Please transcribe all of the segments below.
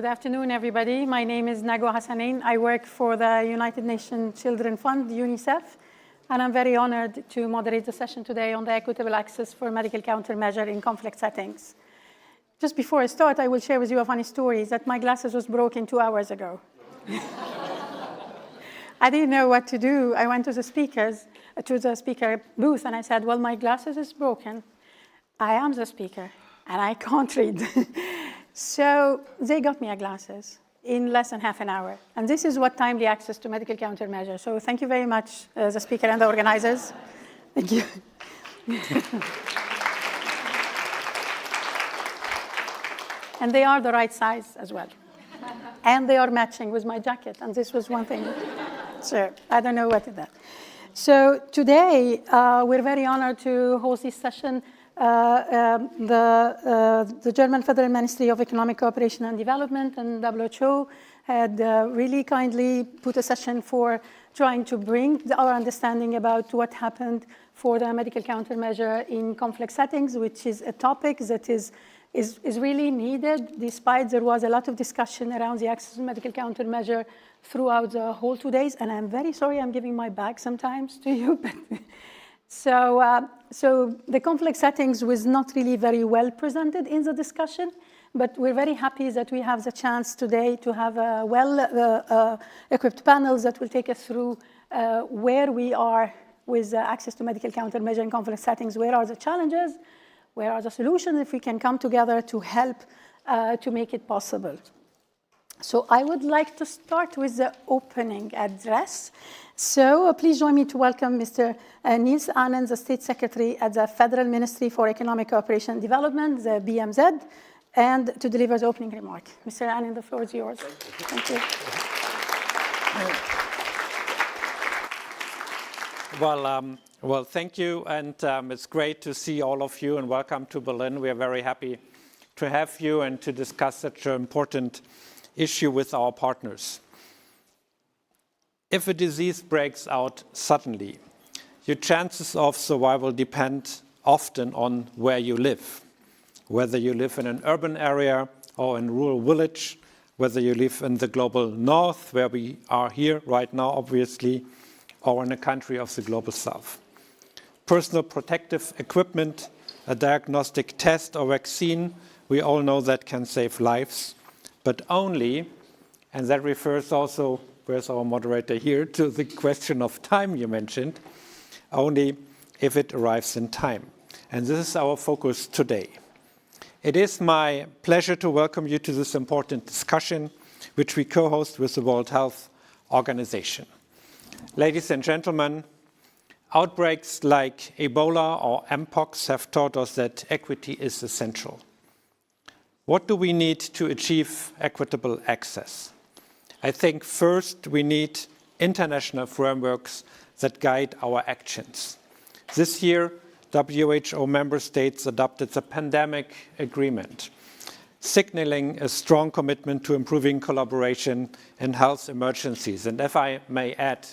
Good afternoon, everybody. My name is Nagwa Hasanin. I work for the United Nations Children Fund, UNICEF, and I'm very honored to moderate the session today on the equitable access for medical countermeasure in conflict settings. Just before I start, I will share with you a funny story that my glasses was broken 2 hours ago. I didn't know what to do. I went to the speaker booth, and I said, well, my glasses is broken. I am the speaker, and I can't read. So they got me a glasses in less than half an hour. And this is what timely access to medical countermeasure. So thank you very much, the speaker and the organizers. Thank you. And they are the right size as well. And they are matching with my jacket. And this was one thing. So I don't know what is that. So today, we're very honored to host this session. The German Federal Ministry of Economic Cooperation and Development and WHO had really kindly put a session for trying to bring our understanding about what happened for the medical countermeasure in conflict settings, which is a topic that is really needed, despite there was a lot of discussion around the access to medical countermeasure throughout the whole 2 days. And I'm very sorry I'm giving my back sometimes to you. But So the conflict settings was not really very well presented in the discussion, but we're very happy that we have the chance today to have a well-equipped panel that will take us through where we are with access to medical countermeasure in conflict settings, where are the challenges, where are the solutions, if we can come together to help to make it possible. So I would like to start with the opening address. So please join me to welcome Mr. Niels Aanen, the State Secretary at the Federal Ministry for Economic Cooperation and Development, the BMZ, and to deliver the opening remark. Mr. Aanen, the floor is yours. Thank you. Well, thank you, and it's great to see all of you, and welcome to Berlin. We are very happy to have you and to discuss such an important issue with our partners. If a disease breaks out suddenly, your chances of survival depend often on where you live, whether you live in an urban area or in a rural village, whether you live in the global north, where we are here right now, obviously, or in a country of the global south. Personal protective equipment, a diagnostic test or vaccine, we all know that can save lives, but only, and that refers also, where's our moderator here, to the question of time you mentioned, only if it arrives in time. And this is our focus today. It is my pleasure to welcome you to this important discussion, which we co-host with the World Health Organization. Ladies and gentlemen, outbreaks like Ebola or Mpox have taught us that equity is essential. What do we need to achieve equitable access? I think first we need international frameworks that guide our actions. This year, WHO member states adopted the pandemic agreement, signaling a strong commitment to improving collaboration in health emergencies. And if I may add,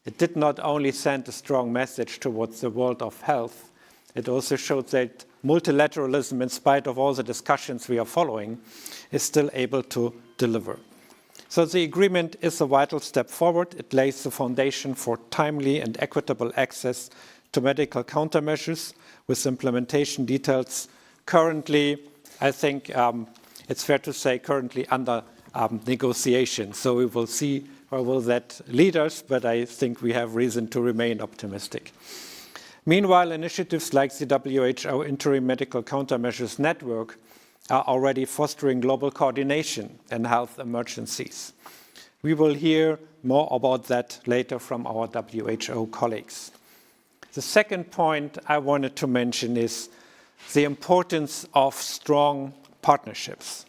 it did not only send a strong message towards the world of health, it also showed that multilateralism, in spite of all the discussions we are following, is still able to deliver. So the agreement is a vital step forward. It lays the foundation for timely and equitable access to medical countermeasures with implementation details currently, I think it's fair to say, currently under negotiation. So we will see where will that lead us, but I think we have reason to remain optimistic. Meanwhile, initiatives like the WHO Interim Medical Countermeasures Network are already fostering global coordination in health emergencies. We will hear more about that later from our WHO colleagues. The second point I wanted to mention is the importance of strong partnerships.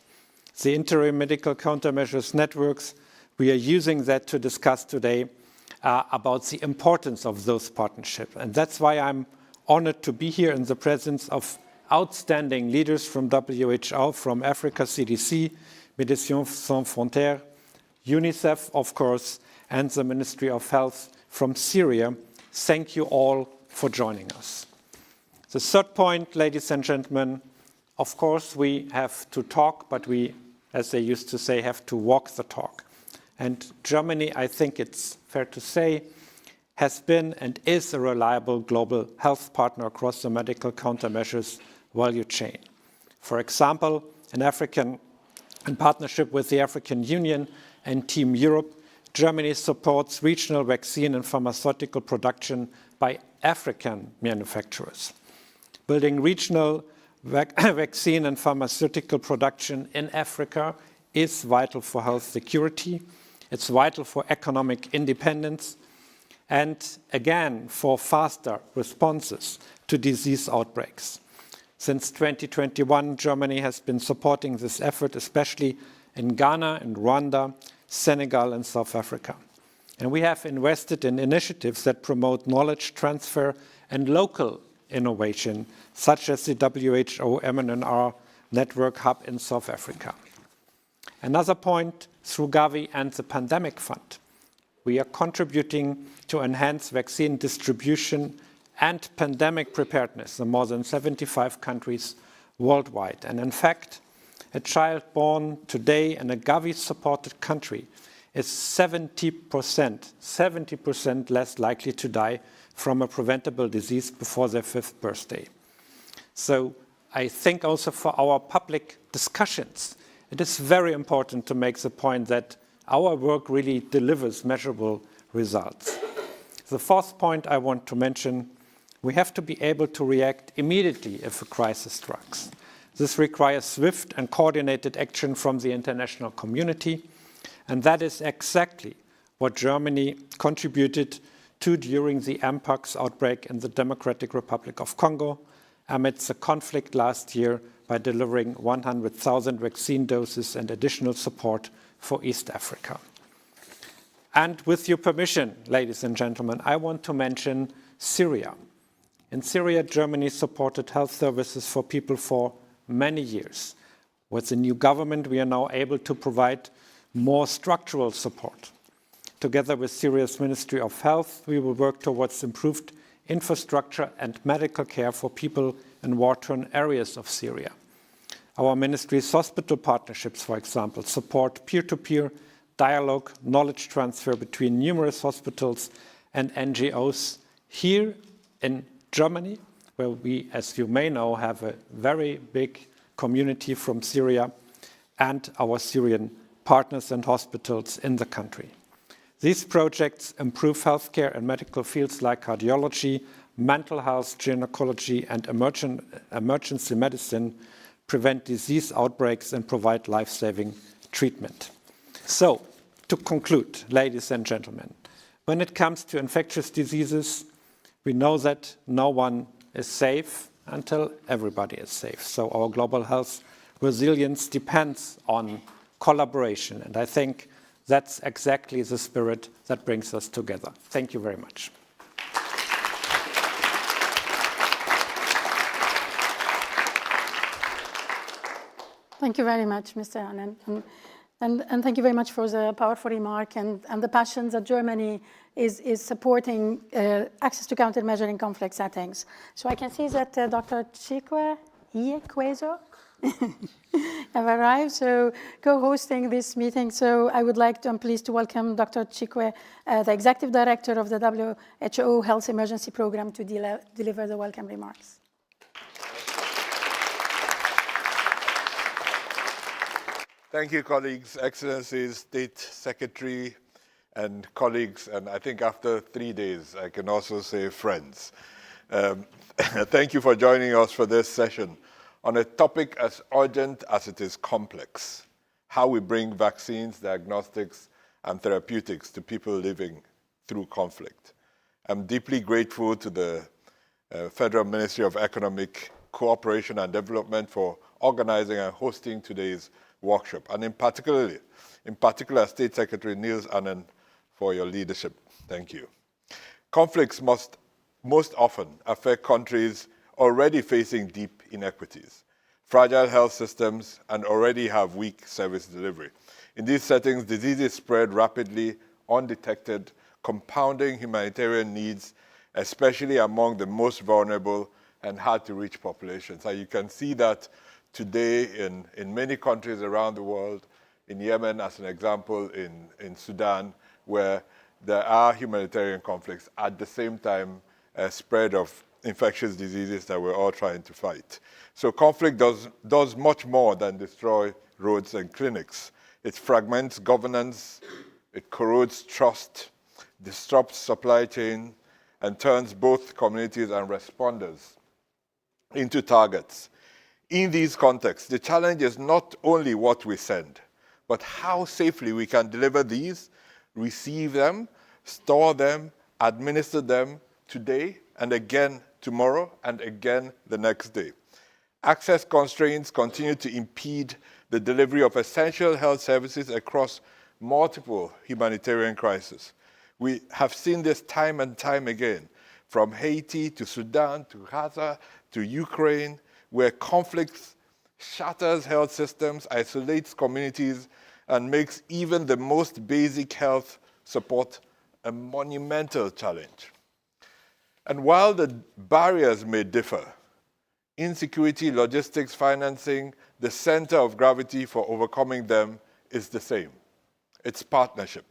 The Interim Medical Countermeasures Networks, we are using that to discuss today about the importance of those partnerships. And that's why I'm honored to be here in the presence of outstanding leaders from WHO, from Africa CDC, Médecins Sans Frontières, UNICEF, of course, and the Ministry of Health from Syria. Thank you all for joining us. The third point, ladies and gentlemen, of course, we have to talk, but we as they used to say, have to walk the talk. And Germany, I think it's fair to say, has been and is a reliable global health partner across the medical countermeasures value chain. For example, in partnership with the African Union and Team Europe, Germany supports regional vaccine and pharmaceutical production by African manufacturers. Building regional vaccine and pharmaceutical production in Africa is vital for health security. It's vital for economic independence and, again, for faster responses to disease outbreaks. Since 2021, Germany has been supporting this effort, especially in Ghana and Rwanda, Senegal and South Africa. And we have invested in initiatives that promote knowledge transfer and local innovation, such as the WHO MNR Network Hub in South Africa. Another point, through Gavi and the Pandemic Fund, we are contributing to enhance vaccine distribution and pandemic preparedness in more than 75 countries worldwide. And in fact, a child born today in a Gavi-supported country is 70% less likely to die from a preventable disease before their 5th birthday. So I think also for our public discussions, it is very important to make the point that our work really delivers measurable results. The fourth point I want to mention, we have to be able to react immediately if a crisis strikes. This requires swift and coordinated action from the international community, and that is exactly what Germany contributed to during the Mpox outbreak in the Democratic Republic of Congo amidst the conflict last year by delivering 100,000 vaccine doses and additional support for East Africa. And with your permission, ladies and gentlemen, I want to mention Syria. In Syria, Germany supported health services for people for many years. With the new government, we are now able to provide more structural support. Together with Syria's Ministry of Health, we will work towards improved infrastructure and medical care for people in war-torn areas of Syria. Our ministry's hospital partnerships, for example, support peer-to-peer dialogue, knowledge transfer between numerous hospitals and NGOs here in Germany, where we, as you may know, have a very big community from Syria, and our Syrian partners and hospitals in the country. These projects improve healthcare in medical fields like cardiology, mental health, gynecology, and emergency medicine, prevent disease outbreaks, and provide life-saving treatment. So, to conclude, ladies and gentlemen, when it comes to infectious diseases, we know that no one is safe until everybody is safe. So our global health resilience depends on collaboration, and I think that's exactly the spirit that brings us together. Thank you very much. Thank you very much, Mr. Anand. And thank you very much for the powerful remark and the passion that Germany is supporting access to countermeasure in conflict settings. So I can see that Dr. Chikwe Iekwezo have arrived, so co-hosting this meeting. So I would like to, I'm pleased to welcome Dr. Chikwe, the Executive Director of the WHO Health Emergency Program, to deliver the welcome remarks. Thank you, colleagues, Excellencies, State Secretary, and colleagues, and I think after 3 days, I can also say friends. Thank you for joining us for this session on a topic as urgent as it is complex: how we bring vaccines, diagnostics, and therapeutics to people living through conflict. I'm deeply grateful to the Federal Ministry of Economic Cooperation and Development for organizing and hosting today's workshop, and in particular, State Secretary Niels Anand for your leadership. Thank you. Conflicts most often affect countries already facing deep inequities, fragile health systems, and already have weak service delivery. In these settings, diseases spread rapidly, undetected, compounding humanitarian needs, especially among the most vulnerable and hard-to-reach populations. And you can see that today in many countries around the world, in Yemen, as an example, in Sudan, where there are humanitarian conflicts, at the same time, a spread of infectious diseases that we're all trying to fight. So conflict does much more than destroy roads and clinics. It fragments governance, it corrodes trust, disrupts supply chain, and turns both communities and responders into targets. In these contexts, the challenge is not only what we send, but how safely we can deliver these, receive them, store them, administer them today and again tomorrow and again the next day. Access constraints continue to impede the delivery of essential health services across multiple humanitarian crises. We have seen this time and time again, from Haiti to Sudan to Gaza to Ukraine, where conflicts shatters health systems, isolates communities, and makes even the most basic health support a monumental challenge. And while the barriers may differ, insecurity, logistics, financing, the center of gravity for overcoming them is the same. It's partnership.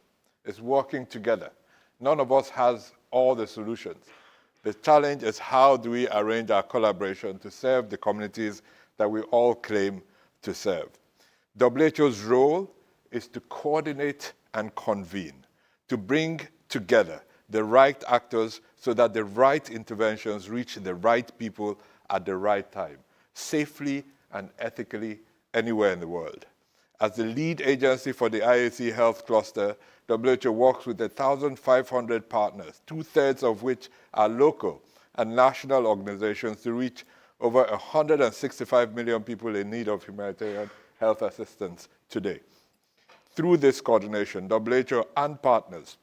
It's working together. None of us has all the solutions. The challenge is how do we arrange our collaboration to serve the communities that we all claim to serve. WHO's role is to coordinate and convene, to bring together the right actors so that the right interventions reach the right people at the right time, safely and ethically anywhere in the world. As the lead agency for the IAC Health Cluster, WHO works with 1,500 partners, 2/3 of which are local and national organizations, to reach over 165 million people in need of humanitarian health assistance today. Through this coordination, WHO and partners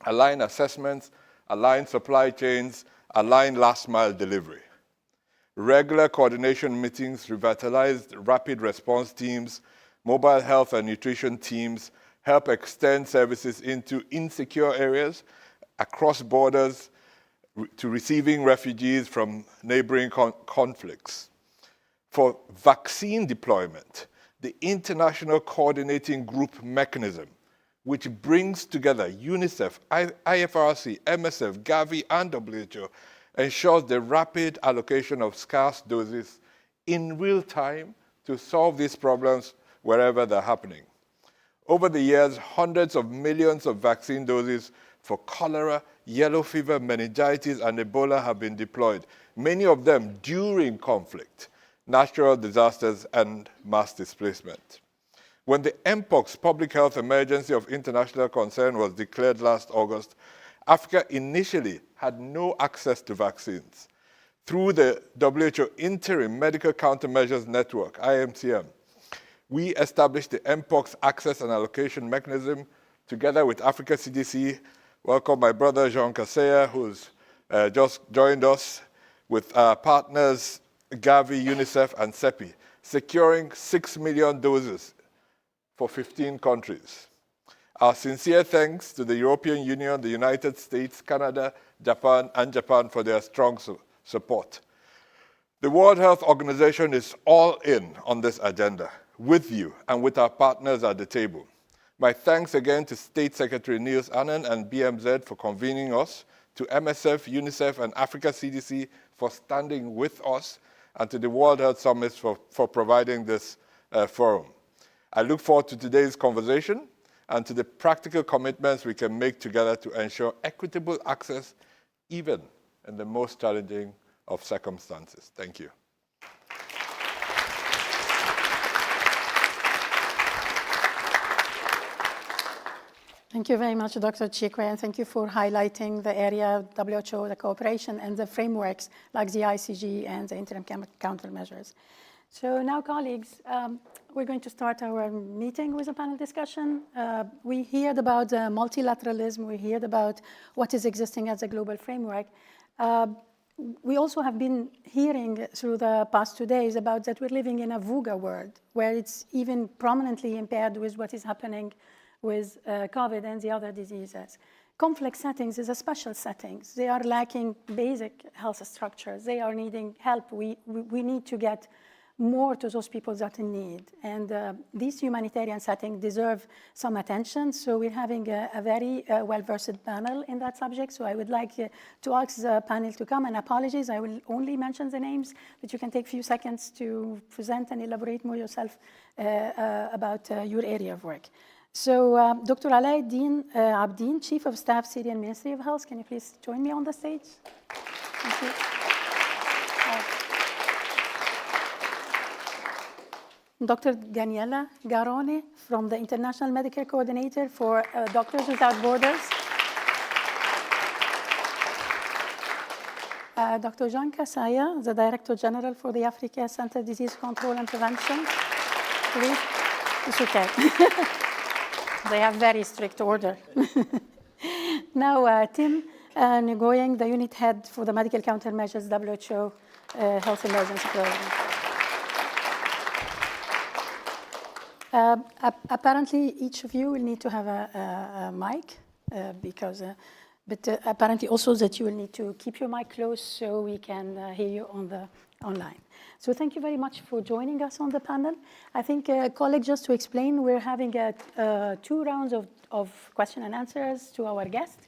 align assessments, align supply chains, align last-mile delivery. Regular coordination meetings, revitalized rapid response teams, mobile health and nutrition teams help extend services into insecure areas, across borders, to receiving refugees from neighboring conflicts. For vaccine deployment, the International Coordinating Group Mechanism, which brings together UNICEF, IFRC, MSF, Gavi, and WHO, ensures the rapid allocation of scarce doses in real time to solve these problems wherever they're happening. Over the years, hundreds of millions of vaccine doses for cholera, yellow fever, meningitis, and Ebola have been deployed, many of them during conflict, natural disasters, and mass displacement. When the Mpox public health emergency of international concern was declared last August, Africa initially had no access to vaccines. Through the WHO interim Medical Countermeasures Network, i-MCM, we established the Mpox access and allocation mechanism together with Africa CDC. Welcome my brother Jean Kaseya, who's just joined us, with our partners Gavi, UNICEF, and CEPI, securing 6 million doses for 15 countries. Our sincere thanks to the European Union, the United States, Canada, Japan for their strong support. The World Health Organization is all in on this agenda, with you and with our partners at the table. My thanks again to State Secretary Niels Annen and BMZ for convening us, to MSF, UNICEF, and Africa CDC for standing with us, and to the World Health Summit for providing this forum. I look forward to today's conversation and to the practical commitments we can make together to ensure equitable access, even in the most challenging of circumstances. Thank you. Thank you very much, Dr. Chikwe, and thank you for highlighting the area of WHO, the cooperation, and the frameworks like the ICG and the interim countermeasures. So now, colleagues, we're going to start our meeting with a panel discussion. We heard about multilateralism. We heard about what is existing as a global framework. We also have been hearing through the past 2 days about that we're living in a VUCA world, where it's even prominently impaired with what is happening with COVID and the other diseases. Complex settings is a special settings. They are lacking basic health structures. They are needing help. We need to get more to those people that in need. And these humanitarian settings deserve some attention. So we're having a very well-versed panel in that subject. So I would like to ask the panel to come, and apologies, I will only mention the names, but you can take a few seconds to present and elaborate more yourself about your area of work. So Dr. Alauddin Abdin, Chief of Staff, Syrian Ministry of Health, can you please join me on the stage? Thank you. Dr. Daniela Garone from the International Medical Coordinator for Doctors Without Borders. Dr. Jean Kasaya, the Director General for the Africa Center Disease Control and Prevention. Please, it's okay. They have very strict order. Now, Tim Nguyen, the Unit Head for the Medical Countermeasures WHO Health Emergency Program. Apparently, each of you will need to have a mic but apparently also that you will need to keep your mic close so we can hear you online. So thank you very much for joining us on the panel. I think, colleagues, just to explain, we're having 2 rounds of question and answers to our guests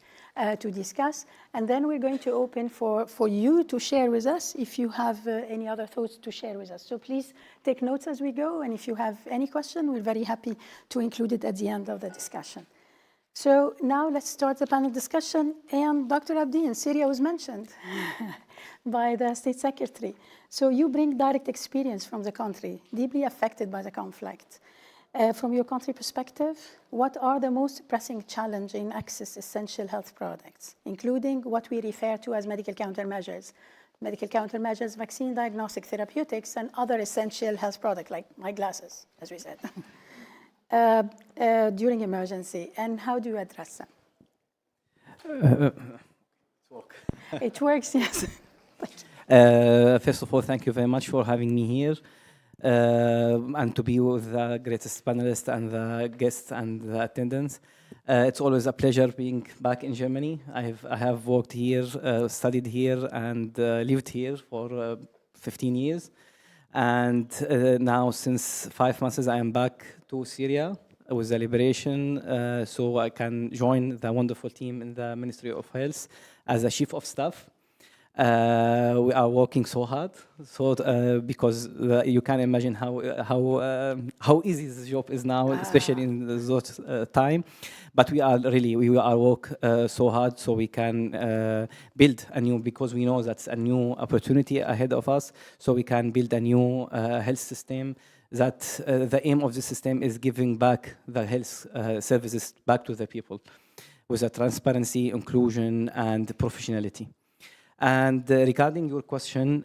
to discuss. And then we're going to open for you to share with us if you have any other thoughts to share with us. So please take notes as we go. And if you have any question, we're very happy to include it at the end of the discussion. So now let's start the panel discussion. And Dr. Abdin, Syria was mentioned by the State Secretary. So you bring direct experience from the country, deeply affected by the conflict. From your country perspective, what are the most pressing challenges in access essential health products, including what we refer to as medical countermeasures, vaccine, diagnostic, therapeutics, and other essential health products like my glasses, as we said, during emergency, and how do you address them? It works, yes. First of all, thank you very much for having me here. And to be with the greatest panelists and the guests and the attendants. It's always a pleasure being back in Germany. I have worked here, studied here, and lived here for 15 years. And now, since 5 months, I am back to Syria with the liberation, so I can join the wonderful team in the Ministry of Health as a Chief of Staff. We are working so hard, because you can imagine how easy this job is now, especially in this time. But we are work so hard so we can build a new, because we know that's a new opportunity ahead of us. So we can build a new health system. That the aim of the system is giving back the health services back to the people, with a transparency, inclusion, and professionality. And regarding your question,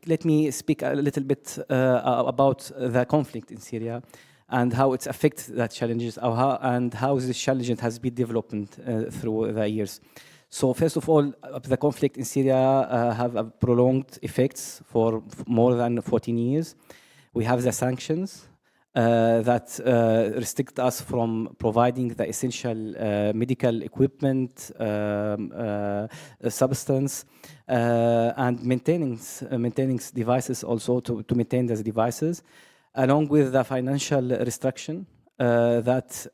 let me speak a little bit about the conflict in Syria and how it affects the challenges, and how this challenge has been developed through the years. So first of all, the conflict in Syria have a prolonged effects for more than 14 years. We have the sanctions that restrict us from providing the essential medical equipment, substance, and maintaining devices also to maintain those devices, along with the financial restriction that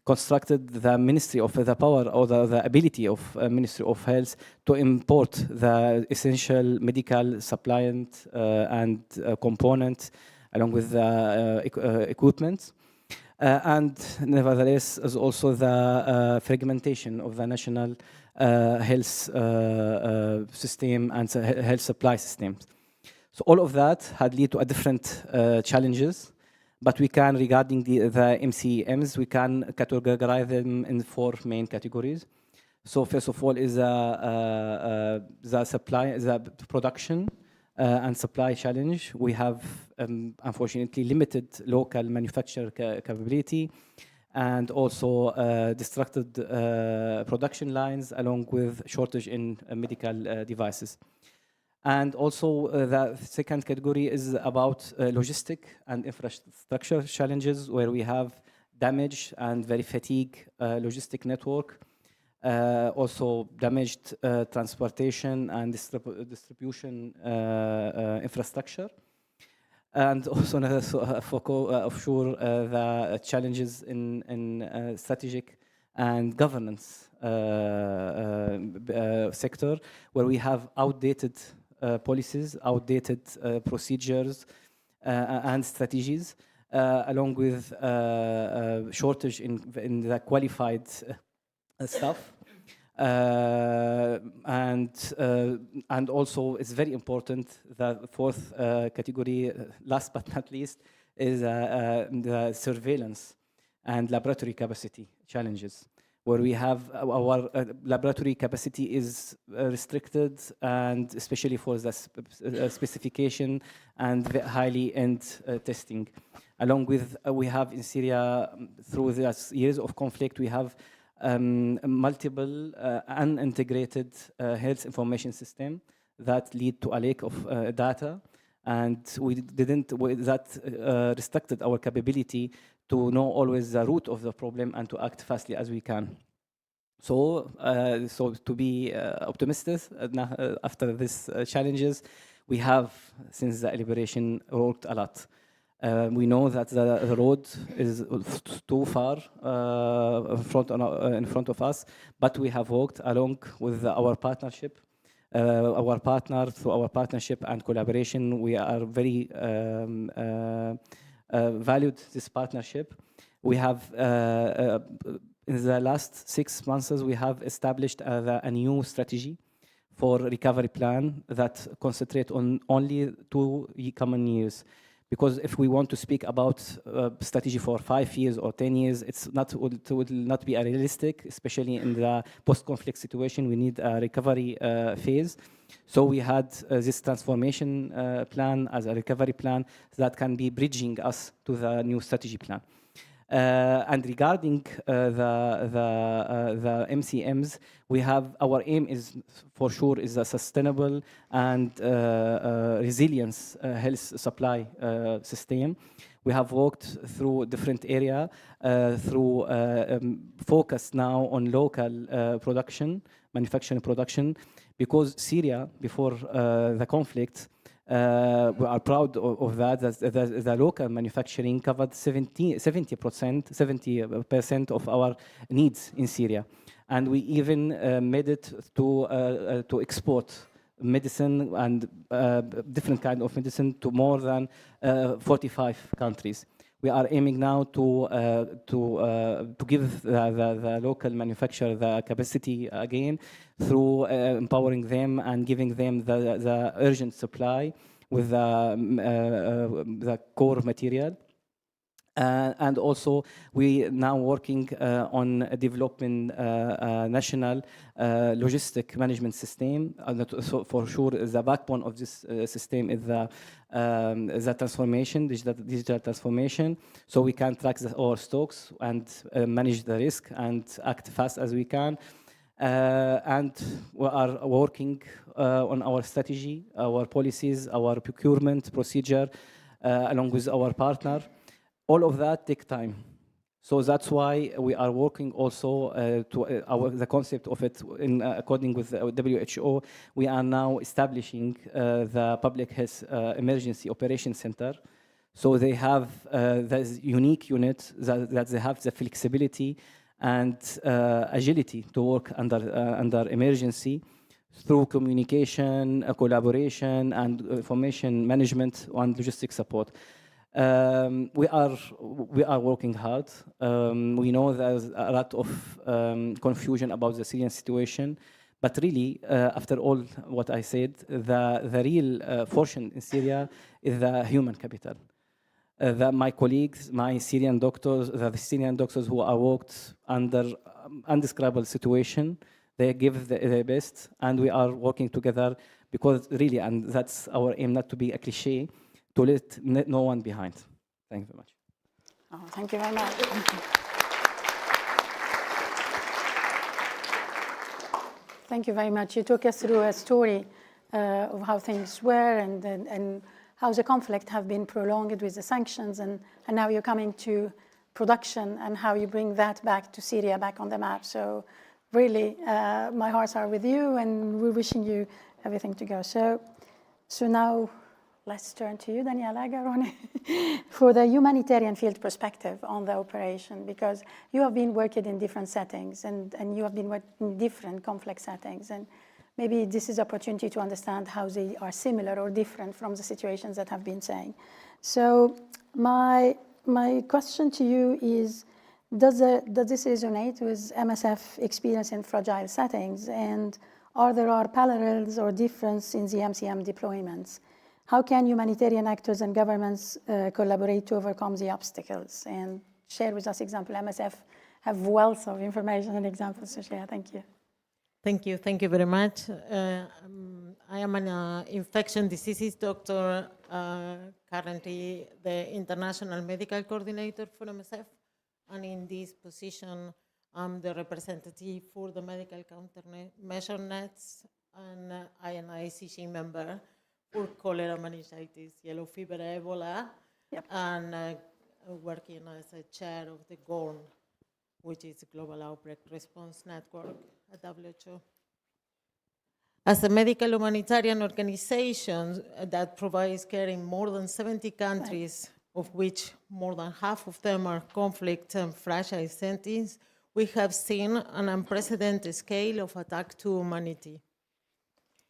constructed the Ministry of the power or the ability of Ministry of Health to import the essential medical supplement and components along with the equipment. And nevertheless, is also the fragmentation of the national health system and health supply systems. So all of that had led to a different challenges, but we can, regarding the MCMs, we can categorize them in 4 main categories. So first of all is the supply, the production, and supply challenge. We have, unfortunately, limited local manufacture capability, and also distracted production lines, along with shortage in medical devices. And also the second category is about logistic and infrastructure challenges, where we have damaged and very fatigued logistic network. Also damaged transportation and distribution infrastructure. And also offshore the challenges in strategic and governance sector, where we have outdated policies, outdated procedures and strategies, along with shortage in the qualified staff. And also it's very important, the fourth category, last but not least, is the surveillance and laboratory capacity challenges, where we have our laboratory capacity is restricted, and especially for the specification and the highly end testing. Along with, we have in Syria, through the years of conflict, we have multiple unintegrated health information system that lead to a lack of data, and that restricted our capability to know always the root of the problem and to act fastly as we can. So to be optimistic after these challenges, we have, since the liberation, worked a lot. We know that the road is too far in front of us, but we have worked along with our partnership, our partner. Through our partnership and collaboration, we are very valued this partnership. We have, in the last 6 months, we have established a new strategy for recovery plan that concentrate on only 2 common years. Because if we want to speak about strategy for 5 years or 10 years, it would not be realistic, especially in the post-conflict situation. We need a recovery phase. So we had this transformation plan as a recovery plan that can be bridging us to the new strategy plan. And regarding the MCMs, we have, our aim is for sure is a sustainable and resilience health supply system. We have worked through different area, through focus now on local production, manufacturing production, because Syria, before the conflict, we are proud of that. The local manufacturing covered 70% of our needs in Syria, and we even made it to export medicine and different kind of medicine to more than 45 countries. We are aiming now to give the local manufacturer the capacity again through empowering them and giving them the urgent supply with the core material. And also, we now working on developing national logistic management system. So for sure, the backbone of this system is the transformation, digital transformation, so we can track our stocks and manage the risk and act fast as we can. And we are working on our strategy, our policies, our procurement procedure, along with our partner. All of that take time. So that's why we are working also the concept of it according with the WHO. We are now establishing the Public Health Emergency Operations Center. So they have this unique unit that they have the flexibility and agility to work under emergency through communication, collaboration, and information management and logistic support. We are working hard. We know there's a lot of confusion about the Syrian situation, but really, after all what I said, the real fortune in Syria is the human capital. My colleagues, my Syrian doctors, the Syrian doctors who are worked under undescribable situation, they give their best, and we are working together because really, and that's our aim, not to be a cliche, to let no one behind. Thank you very much. Oh, thank you very much. Thank you very much. You took us through a story of how things were and how the conflict have been prolonged with the sanctions, and now you're coming to production and how you bring that back to Syria, back on the map. So really, my hearts are with you, and we're wishing you everything to go. So now let's turn to you, Daniela Garone, for the humanitarian field perspective on the operation, because you have been working in different settings and you have been working in different complex settings. And maybe this is an opportunity to understand how they are similar or different from the situations that have been saying. So my question to you is, does this resonate with MSF experience in fragile settings? And are there parallels or difference in the MCM deployments? How can humanitarian actors and governments collaborate to overcome the obstacles? And share with us example. MSF have wealth of information and examples to share. Thank you. Thank you very much. I am an infection diseases doctor, currently the International Medical Coordinator for MSF, and in this position, I'm the representative for the Medical Countermeasures Network, and I am an ICG member for cholera, meningitis, yellow fever, Ebola, and working as a chair of the GORN, which is Global Outbreak Response Network at WHO. As a medical humanitarian organization that provides care in more than 70 countries, of which more than half of them are conflict and fragile settings, we have seen an unprecedented scale of attack to humanity.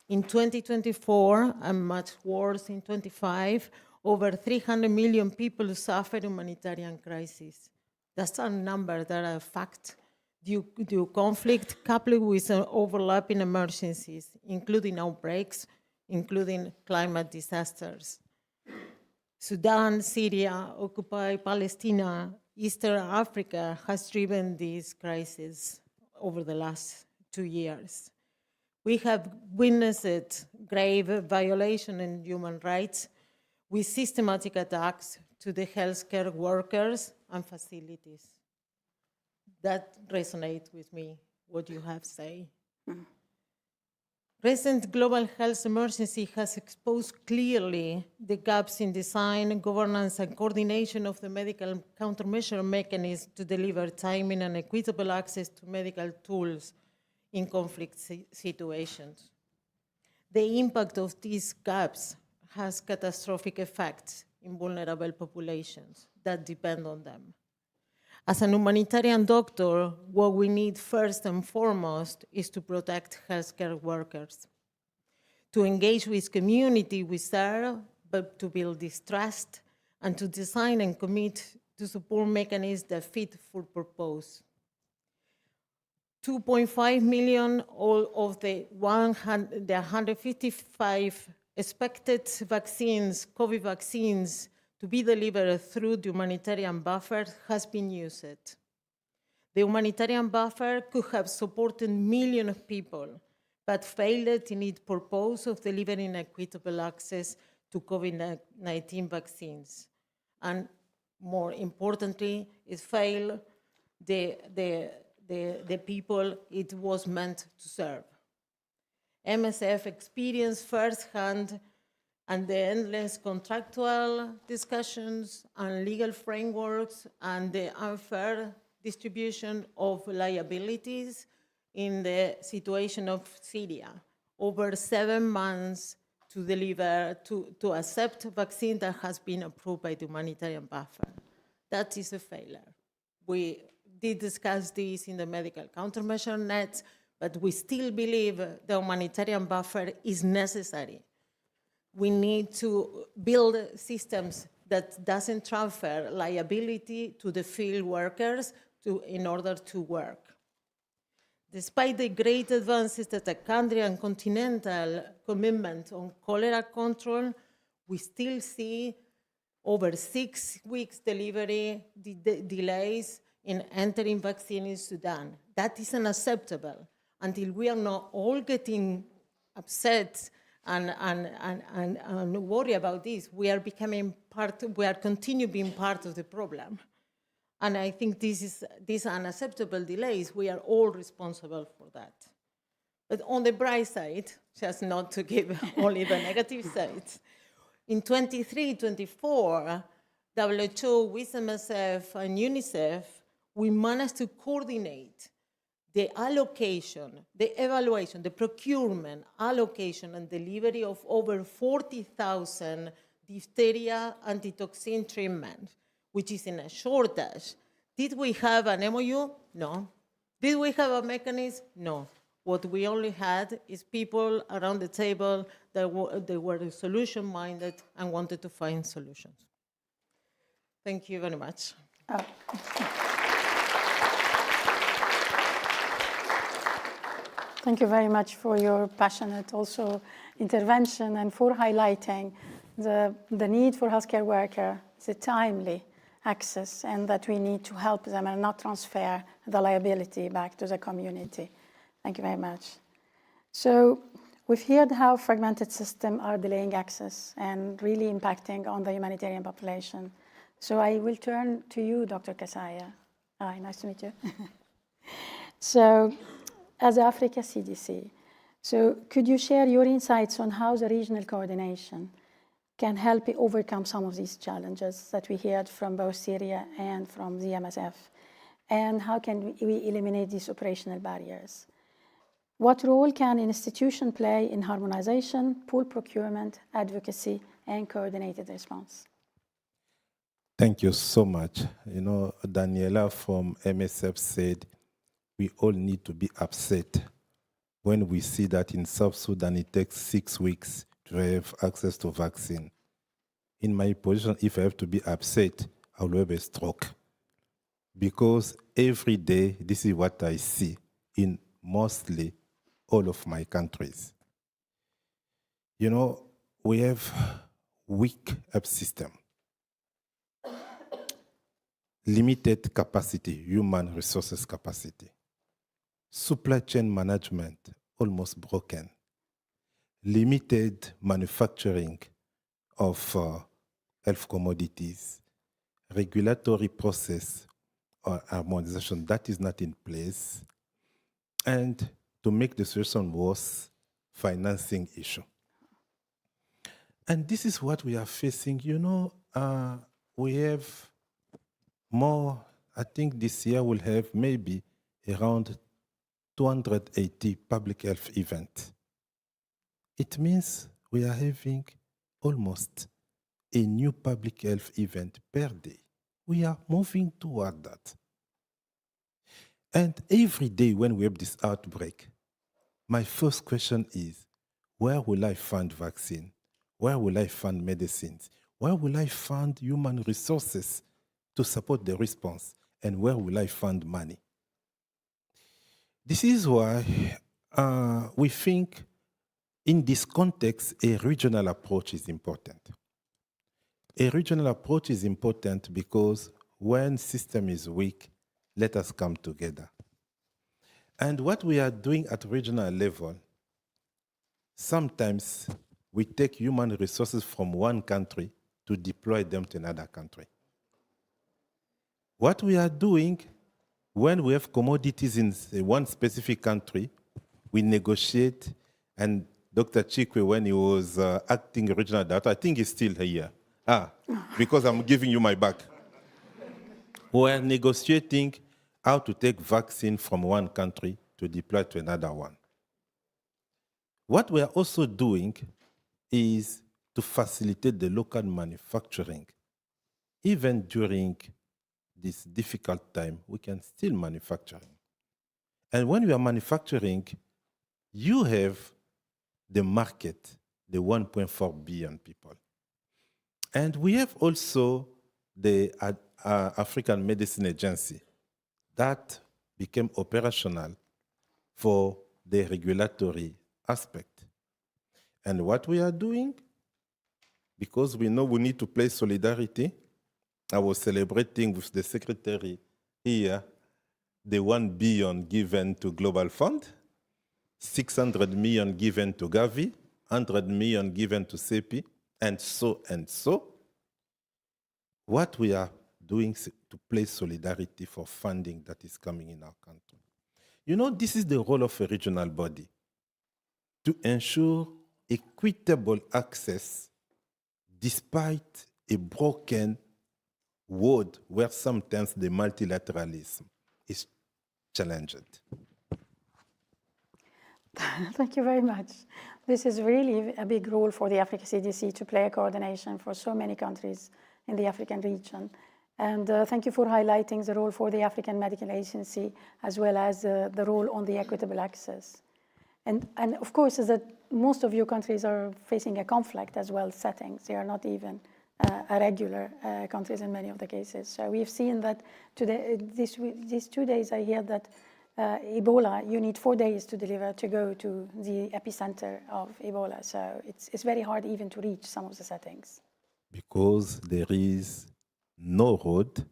In 2024, and much worse in 2025, over 300 million people suffer humanitarian crisis. That's a number that are a fact due to conflict coupled with overlapping emergencies, including outbreaks, including climate disasters. Sudan, Syria, occupied Palestine, Eastern Africa has driven this crisis over the last 2 years. We have witnessed grave violation in human rights with systematic attacks to the healthcare workers and facilities. That resonates with me, what you have said. Recent global health emergency has exposed clearly the gaps in design, governance, and coordination of the medical countermeasure mechanism to deliver timely and equitable access to medical tools in conflict situations. The impact of these gaps has catastrophic effects in vulnerable populations that depend on them. As a humanitarian doctor, what we need first and foremost is to protect healthcare workers, to engage with community we serve, but to build this trust, and to design and commit to support mechanisms that fit for purpose. 2.5 million of the 155 expected vaccines, COVID vaccines, to be delivered through the humanitarian buffer has been used. The humanitarian buffer could have supported millions of people, but failed in its purpose of delivering equitable access to COVID-19 vaccines. And more importantly, it failed the people it was meant to serve. MSF experienced firsthand and the endless contractual discussions and legal frameworks and the unfair distribution of liabilities in the situation of Syria. Over 7 months to deliver, to accept a vaccine that has been approved by the humanitarian buffer. That is a failure. We did discuss this in the Medical Countermeasures Network, but we still believe the humanitarian buffer is necessary. We need to build systems that doesn't transfer liability to the field workers in order to work. Despite the great advances that a country and continental commitment on cholera control, we still see over 6 weeks delivery delays in entering vaccine in Sudan. That is unacceptable. Until we are not all getting upset and worry about this, we are continue being part of the problem. And I think these unacceptable delays, we are all responsible for that. But on the bright side, just not to give only the negative side, in 23, 24, WHO, with MSF, and UNICEF, we managed to coordinate the allocation, the evaluation, the procurement, allocation, and delivery of over 40,000 diphtheria antitoxin treatments, which is in a shortage. Did we have an MOU? No. Did we have a mechanism? No. What we only had is people around the table that were solution-minded and wanted to find solutions. Thank you very much. Thank you very much for your passionate also intervention and for highlighting the need for healthcare worker, the timely access, and that we need to help them and not transfer the liability back to the community. Thank you very much. So we've heard how fragmented systems are delaying access and really impacting on the humanitarian population. So I will turn to you, Dr. Kasaya. Hi, nice to meet you. So as Africa CDC, so could you share your insights on how the regional coordination can help overcome some of these challenges that we heard from both Syria and from the MSF? And how can we eliminate these operational barriers? What role can an institution play in harmonization, pool procurement, advocacy, and coordinated response? Thank you so much. You know, Daniela from MSF said, we all need to be upset when we see that in South Sudan it takes 6 weeks to have access to vaccine. In my position, if I have to be upset, I will have a stroke. Because every day, this is what I see in mostly all of my countries. You know, we have weak health system, limited capacity, human resources capacity, supply chain management almost broken, limited manufacturing of health commodities, regulatory process or harmonization that is not in place, and to make the situation worse, financing issue. And this is what we are facing. You know, we have more, I think this year we'll have maybe around 280 public health events. It means we are having almost a new public health event per day. We are moving toward that. And every day when we have this outbreak, my first question is, where will I find vaccine? Where will I find medicines? Where will I find human resources to support the response? And where will I find money? This is why we think in this context, a regional approach is important. A regional approach is important because when system is weak, let us come together. And what we are doing at regional level, sometimes we take human resources from one country to deploy them to another country. What we are doing when we have commodities in one specific country, we negotiate, and Dr. Chikwe, when he was acting regional director, I think he's still here. Because I'm giving you my back. We're negotiating how to take vaccine from one country to deploy to another one. What we are also doing is to facilitate the local manufacturing. Even during this difficult time, we can still manufacture. And when we are manufacturing, you have the market, the 1.4 billion people. And we have also the African Medicine Agency that became operational for the regulatory aspect. And what we are doing, because we know we need to play solidarity, I was celebrating with the secretary here the 1 billion given to Global Fund, 600 million given to Gavi, 100 million given to CEPI, and so and so. What we are doing to play solidarity for funding that is coming in our country. You know, this is the role of a regional body, to ensure equitable access despite a broken world where sometimes the multilateralism is challenged. Thank you very much. This is really a big role for the Africa CDC to play a coordination for so many countries in the African region. And thank you for highlighting the role for the African Medical Agency, as well as the role on the equitable access. And of course, is that most of your countries are facing a conflict as well settings. They are not even a regular countries in many of the cases. So we've seen that today, these 2 days, I hear that Ebola, you need 4 days to deliver to go to the epicenter of Ebola. So it's very hard even to reach some of the settings. Because there is no road.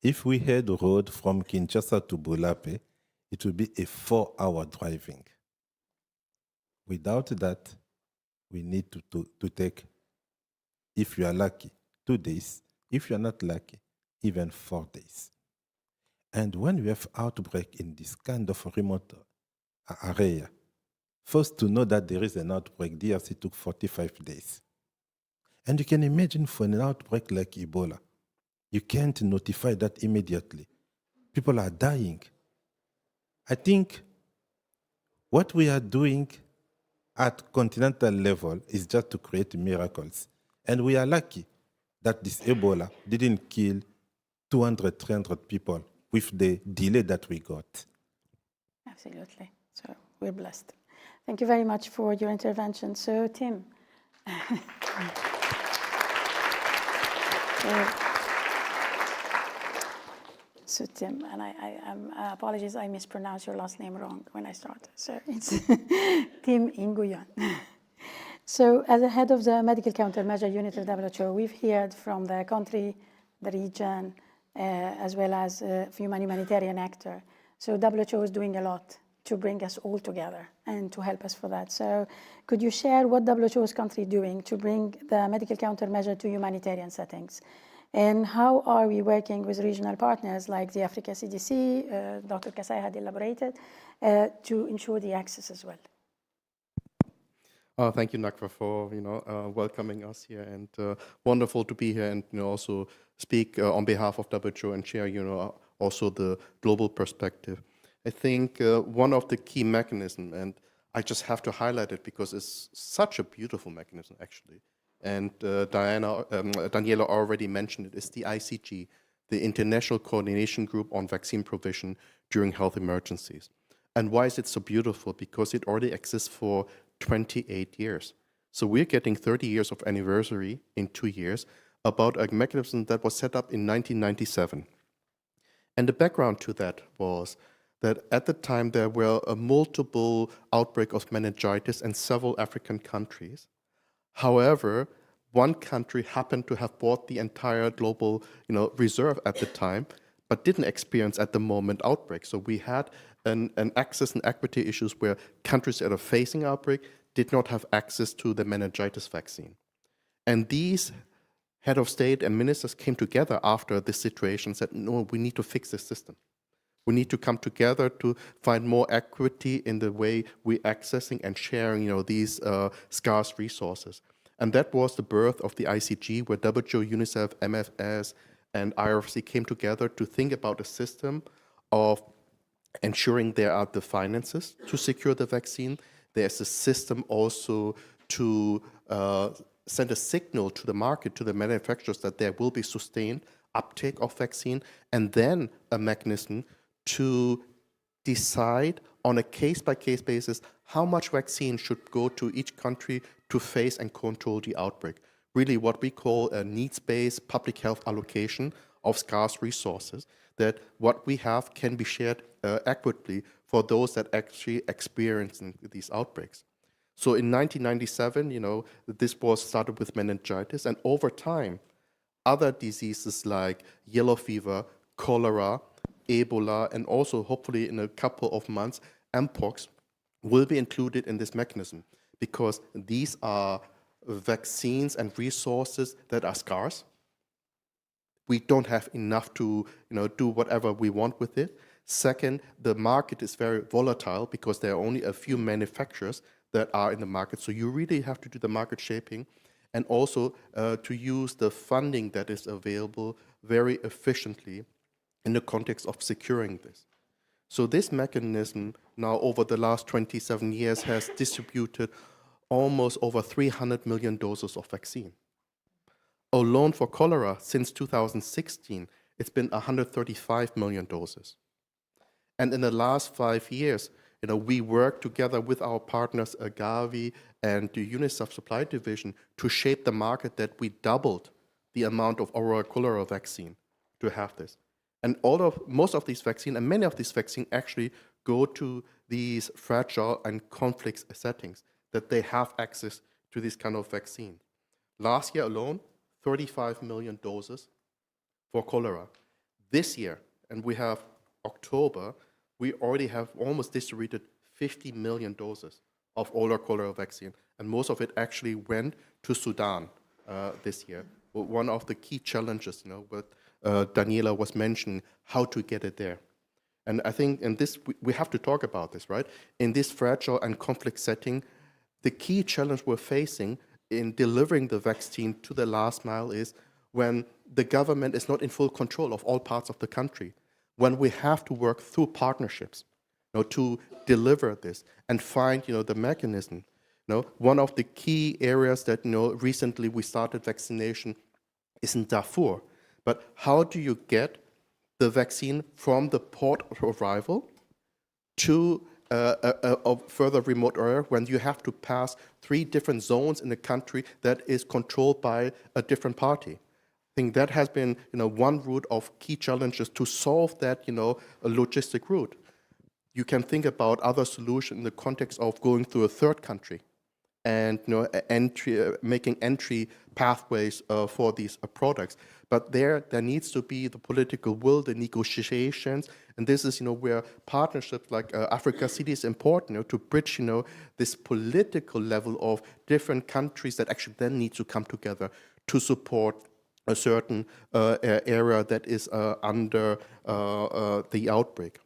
If we had a road from Kinshasa to Bulape, it would be a 4-hour driving. Without that, we need to take, if you are lucky, 2 days. If you are not lucky, even 4 days. And when we have outbreak in this kind of remote area, first to know that there is an outbreak, DRC took 45 days. And you can imagine for an outbreak like Ebola, you can't notify that immediately. People are dying. I think what we are doing at continental level is just to create miracles. And we are lucky that this Ebola didn't kill 200, 300 people with the delay that we got. Absolutely. So we're blessed. Thank you very much for your intervention. So Tim. So Tim, and I apologize, I mispronounced your last name wrong when I started. So it's Tim Nguyen. So as the head of the Medical Countermeasure Unit of WHO, we've heard from the country, the region, as well as humanitarian actor. So WHO is doing a lot to bring us all together and to help us for that. So could you share what WHO's country doing to bring the medical countermeasure to humanitarian settings? And how are we working with regional partners like the Africa CDC, Dr. Kasai had elaborated, to ensure the access as well? Thank you, Nagwa, for welcoming us here, and wonderful to be here and also speak on behalf of WHO and share also the global perspective. I think one of the key mechanisms, and I just have to highlight it because it's such a beautiful mechanism actually, and Daniela already mentioned it, is the ICG, the International Coordination Group on Vaccine Provision during Health Emergencies. And why is it so beautiful? Because it already exists for 28 years. So we're getting 30 years of anniversary in 2 years about a mechanism that was set up in 1997. And the background to that was that at the time there were a multiple outbreak of meningitis in several African countries. However, one country happened to have bought the entire global reserve at the time, but didn't experience at the moment outbreak. So we had an access and equity issues where countries that are facing outbreak did not have access to the meningitis vaccine. And these head of state and ministers came together after this situation and said, no, we need to fix this system. We need to come together to find more equity in the way we're accessing and sharing these scarce resources. And that was the birth of the ICG, where WHO, UNICEF, MFS, and IRC came together to think about a system of ensuring there are the finances to secure the vaccine. There's a system also to send a signal to the market, to the manufacturers, that there will be sustained uptake of vaccine, and then a mechanism to decide on a case-by-case basis how much vaccine should go to each country to face and control the outbreak. Really what we call a needs-based public health allocation of scarce resources, that what we have can be shared equitably for those that actually experience these outbreaks. So in 1997, this was started with meningitis, and over time, other diseases like yellow fever, cholera, Ebola, and also hopefully in a couple of months, Mpox will be included in this mechanism, because these are vaccines and resources that are scarce. We don't have enough to do whatever we want with it. Second, the market is very volatile because there are only a few manufacturers that are in the market. So you really have to do the market shaping. and also to use the funding that is available very efficiently in the context of securing this. So this mechanism now over the last 27 years has distributed almost over 300 million doses of vaccine. Alone for cholera since 2016, it's been 135 million doses. And in the last 5 years, we worked together with our partners, Gavi and the UNICEF Supply Division, to shape the market that we doubled the amount of oral cholera vaccine to have this. And most of these vaccine, and many of these vaccine actually go to these fragile and conflict settings, that they have access to this kind of vaccine. Last year alone, 35 million doses for cholera. This year, and we have October, we already have almost distributed 50 million doses of oral cholera vaccine, and most of it actually went to Sudan this year. One of the key challenges, what Daniela was mentioning, how to get it there. And I think in this, we have to talk about this, right? In this fragile and conflict setting, the key challenge we're facing in delivering the vaccine to the last mile is when the government is not in full control of all parts of the country, when we have to work through partnerships to deliver this and find the mechanism. One of the key areas that recently we started vaccination is in Darfur. But how do you get the vaccine from the port of arrival to a further remote area when you have to pass 3 different zones in the country that is controlled by a different party? I think that has been one route of key challenges to solve that a logistic route. You can think about other solutions in the context of going through a third country and making entry pathways for these products. But there needs to be the political will, the negotiations, and this is where partnerships like Africa CDC is important to bridge this political level of different countries that actually then need to come together to support a certain area that is under the outbreak.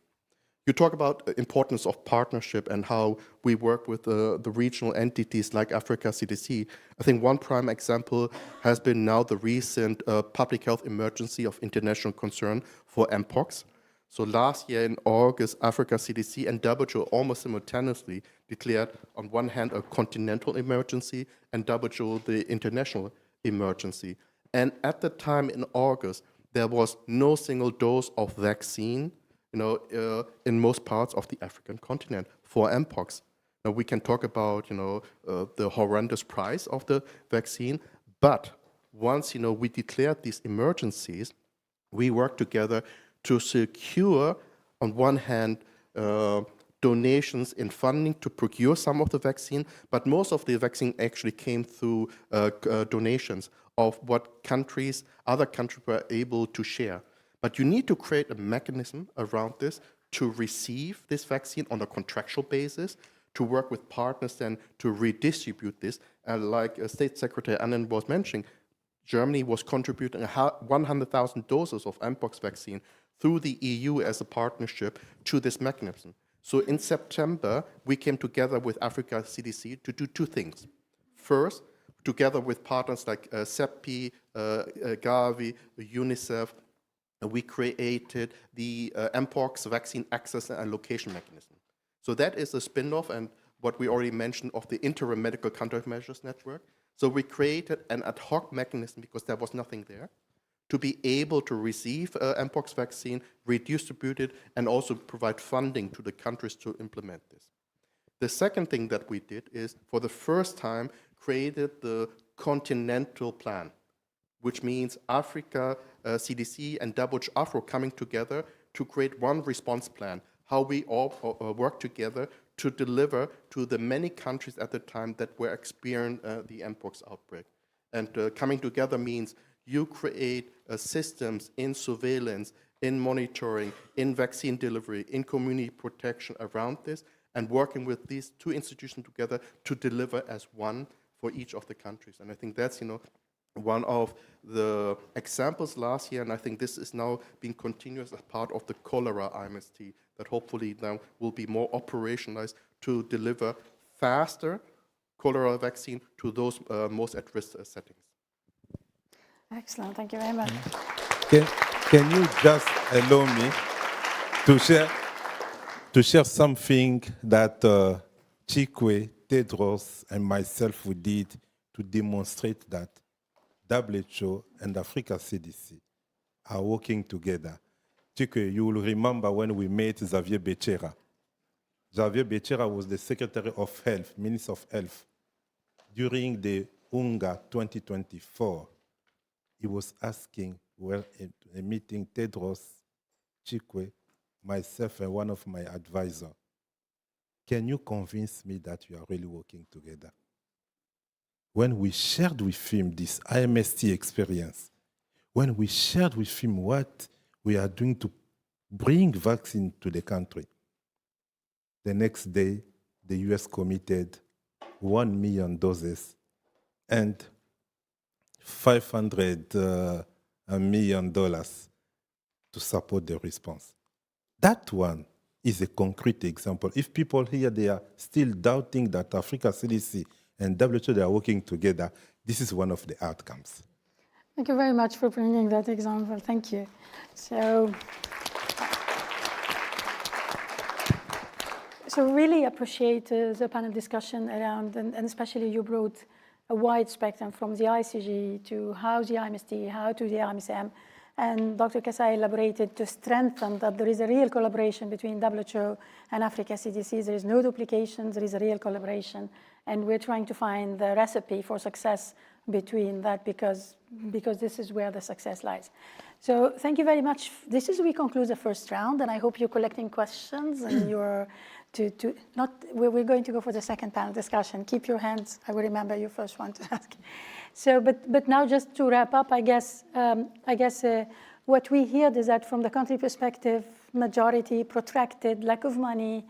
You talk about the importance of partnership and how we work with the regional entities like Africa CDC. I think one prime example has been now the recent public health emergency of international concern for Mpox. So last year in August, Africa CDC and WHO almost simultaneously declared on one hand a continental emergency and WHO the international emergency. And at the time in August, there was no single dose of vaccine in most parts of the African continent for Mpox. Now we can talk about, the horrendous price of the vaccine, but once, we declared these emergencies, we worked together to secure, on one hand, donations in funding to procure some of the vaccine, but most of the vaccine actually came through donations of what other countries were able to share. But you need to create a mechanism around this to receive this vaccine on a contractual basis, to work with partners then to redistribute this. And like State Secretary Annan was mentioning, Germany was contributing 100,000 doses of Mpox vaccine through the EU as a partnership to this mechanism. So in September, we came together with Africa CDC to do 2 things. First, together with partners like CEPI, Gavi, UNICEF, we created the Mpox vaccine access and allocation mechanism. So that is a spin-off and what we already mentioned of the interim Medical Countermeasures Network. So we created an ad hoc mechanism because there was nothing there to be able to receive Mpox vaccine, redistribute it, and also provide funding to the countries to implement this. The second thing that we did is, for the first time, created the continental plan, which means Africa, CDC, and WHO coming together to create one response plan, how we all work together to deliver to the many countries at the time that were experiencing the Mpox outbreak. And coming together means you create systems in surveillance, in monitoring, in vaccine delivery, in community protection around this, and working with these 2 institutions together to deliver as one for each of the countries. And I think that's, one of the examples last year, and I think this is now being continuous as part of the cholera IMST, that hopefully now will be more operationalized to deliver faster, cholera vaccine to those most at-risk settings. Excellent, thank you very much. Can you just allow me to share something that Chikwe, Tedros, and myself we did to demonstrate that WHO and Africa CDC are working together. Chikwe, you will remember when we met Xavier Becerra. Xavier Becerra was the Secretary of Health, Minister of Health. During the UNGA 2024, he was asking, well, a meeting, Tedros, Chikwe, myself, and one of my advisors, can you convince me that you are really working together? When we shared with him this IMST experience, when we shared with him what we are doing to bring vaccine to the country, the next day, the US committed 1 million doses and $500 million to support the response. That one is a concrete example. If people here, they are still doubting that Africa CDC and WHO, they are working together, this is one of the outcomes. Thank you very much for bringing that example. Thank you. So really appreciate the panel discussion around, and especially you brought a wide spectrum from the ICG to how the IMST, how to the IMCM, and Dr. Kasai elaborated to strengthen that there is a real collaboration between WHO and Africa CDC. There is no duplication, there is a real collaboration, and we're trying to find the recipe for success between that because this is where the success lies. So thank you very much. We conclude the first round, and I hope you're collecting questions and you're we're going to go for the second panel discussion. Keep your hands. I will remember you first one to ask. So, but now just to wrap up, I guess what we heard is that from the country perspective, majority, protracted, lack of money,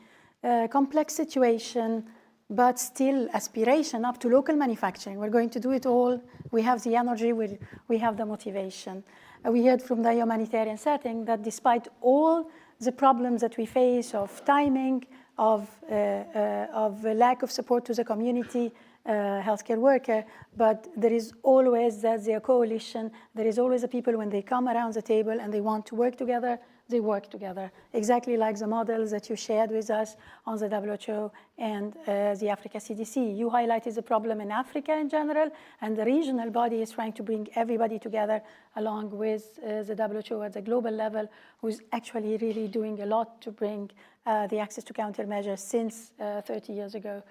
complex situation, but still aspiration up to local manufacturing. We're going to do it all. We have the energy, we have the motivation. We heard from the humanitarian setting that despite all the problems that we face of timing, of lack of support to the community, healthcare worker, but there is always the coalition. There is always the people when they come around the table and they want to work together, they work together. Exactly like the models that you shared with us on the WHO and the Africa CDC. You highlighted the problem in Africa in general, and the regional body is trying to bring everybody together along with the WHO at the global level, who's actually really doing a lot to bring the access to countermeasures since 30 years ago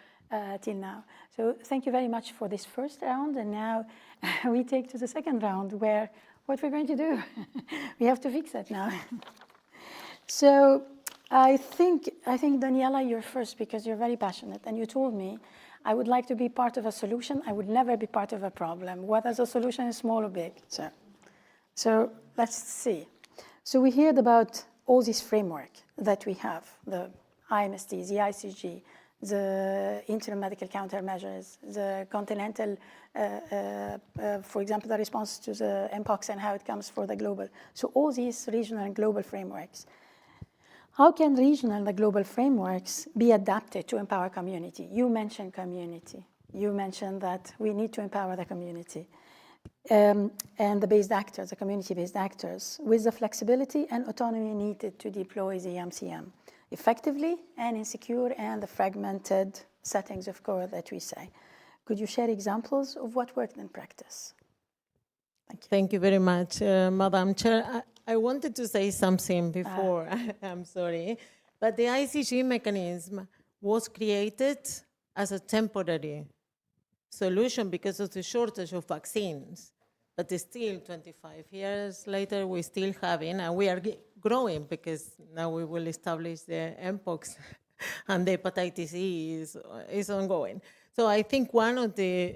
till now. So thank you very much for this first round, and now we take to the second round where what we're going to do. We have to fix it now. So I think Daniela, you're first because you're very passionate, and you told me I would like to be part of a solution. I would never be part of a problem, whether the solution is small or big. So let's see. So we heard about all this framework that we have, the IMST, the ICG, the interim medical countermeasures, the continental, for example, the response to the Mpox and how it comes for the global. So all these regional and global frameworks. How can regional and the global frameworks be adapted to empower community? You mentioned community. You mentioned that we need to empower the community and the based actors, the community-based actors, with the flexibility and autonomy needed to deploy the MCM effectively and in secure and the fragmented settings of core that we say. Could you share examples of what worked in practice? Thank you. Thank you very much, Madam Chair. I wanted to say something before, I'm sorry, but the ICG mechanism was created as a temporary solution because of the shortage of vaccines. But still, 25 years later, we still have it, and we are growing because now we will establish the Mpox and the hepatitis E is ongoing. So I think one of the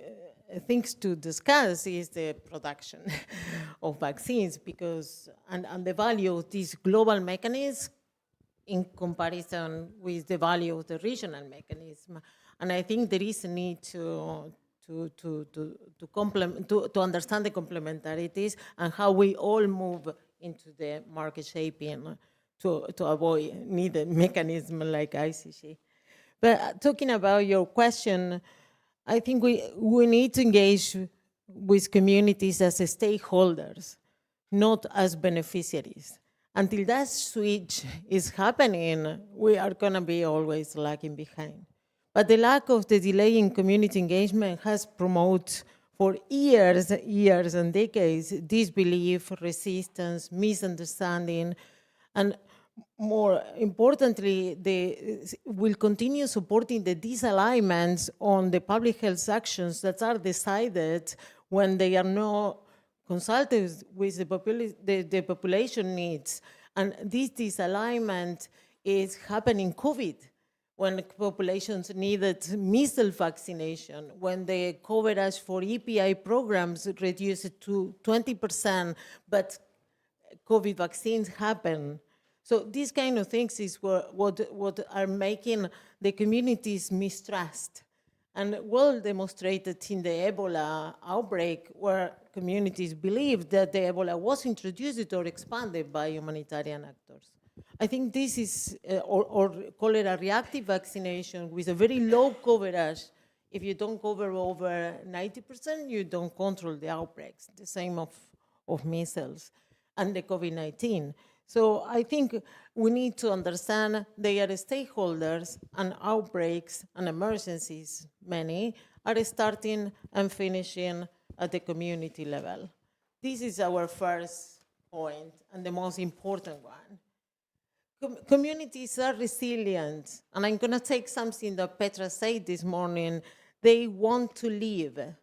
things to discuss is the production of vaccines because, and the value of this global mechanism in comparison with the value of the regional mechanism. And I think there is a need to understand the complementarities and how we all move into the market shaping to avoid needed mechanism like ICG. But talking about your question, I think we need to engage with communities as stakeholders, not as beneficiaries. Until that switch is happening, we are going to be always lagging behind. But the lack of the delay in community engagement has promoted for years and decades disbelief, resistance, misunderstanding, and more importantly, will continue supporting the disalignments on the public health actions that are decided when they are not consulted with the population needs. And this disalignment is happening in COVID, when populations needed measles vaccination, when the coverage for EPI programs reduced to 20%, but COVID vaccines happen. So these kind of things is what are making the communities mistrust. And well demonstrated in the Ebola outbreak, where communities believed that the Ebola was introduced or expanded by humanitarian actors. I think this is, or call it a reactive vaccination with a very low coverage. If you don't cover over 90%, you don't control the outbreaks. The same of measles and the COVID-19. So I think we need to understand they are stakeholders, and outbreaks and emergencies, many, are starting and finishing at the community level. This is our first point and the most important one. Communities are resilient, and I'm going to take something that Petra said this morning. They want to live,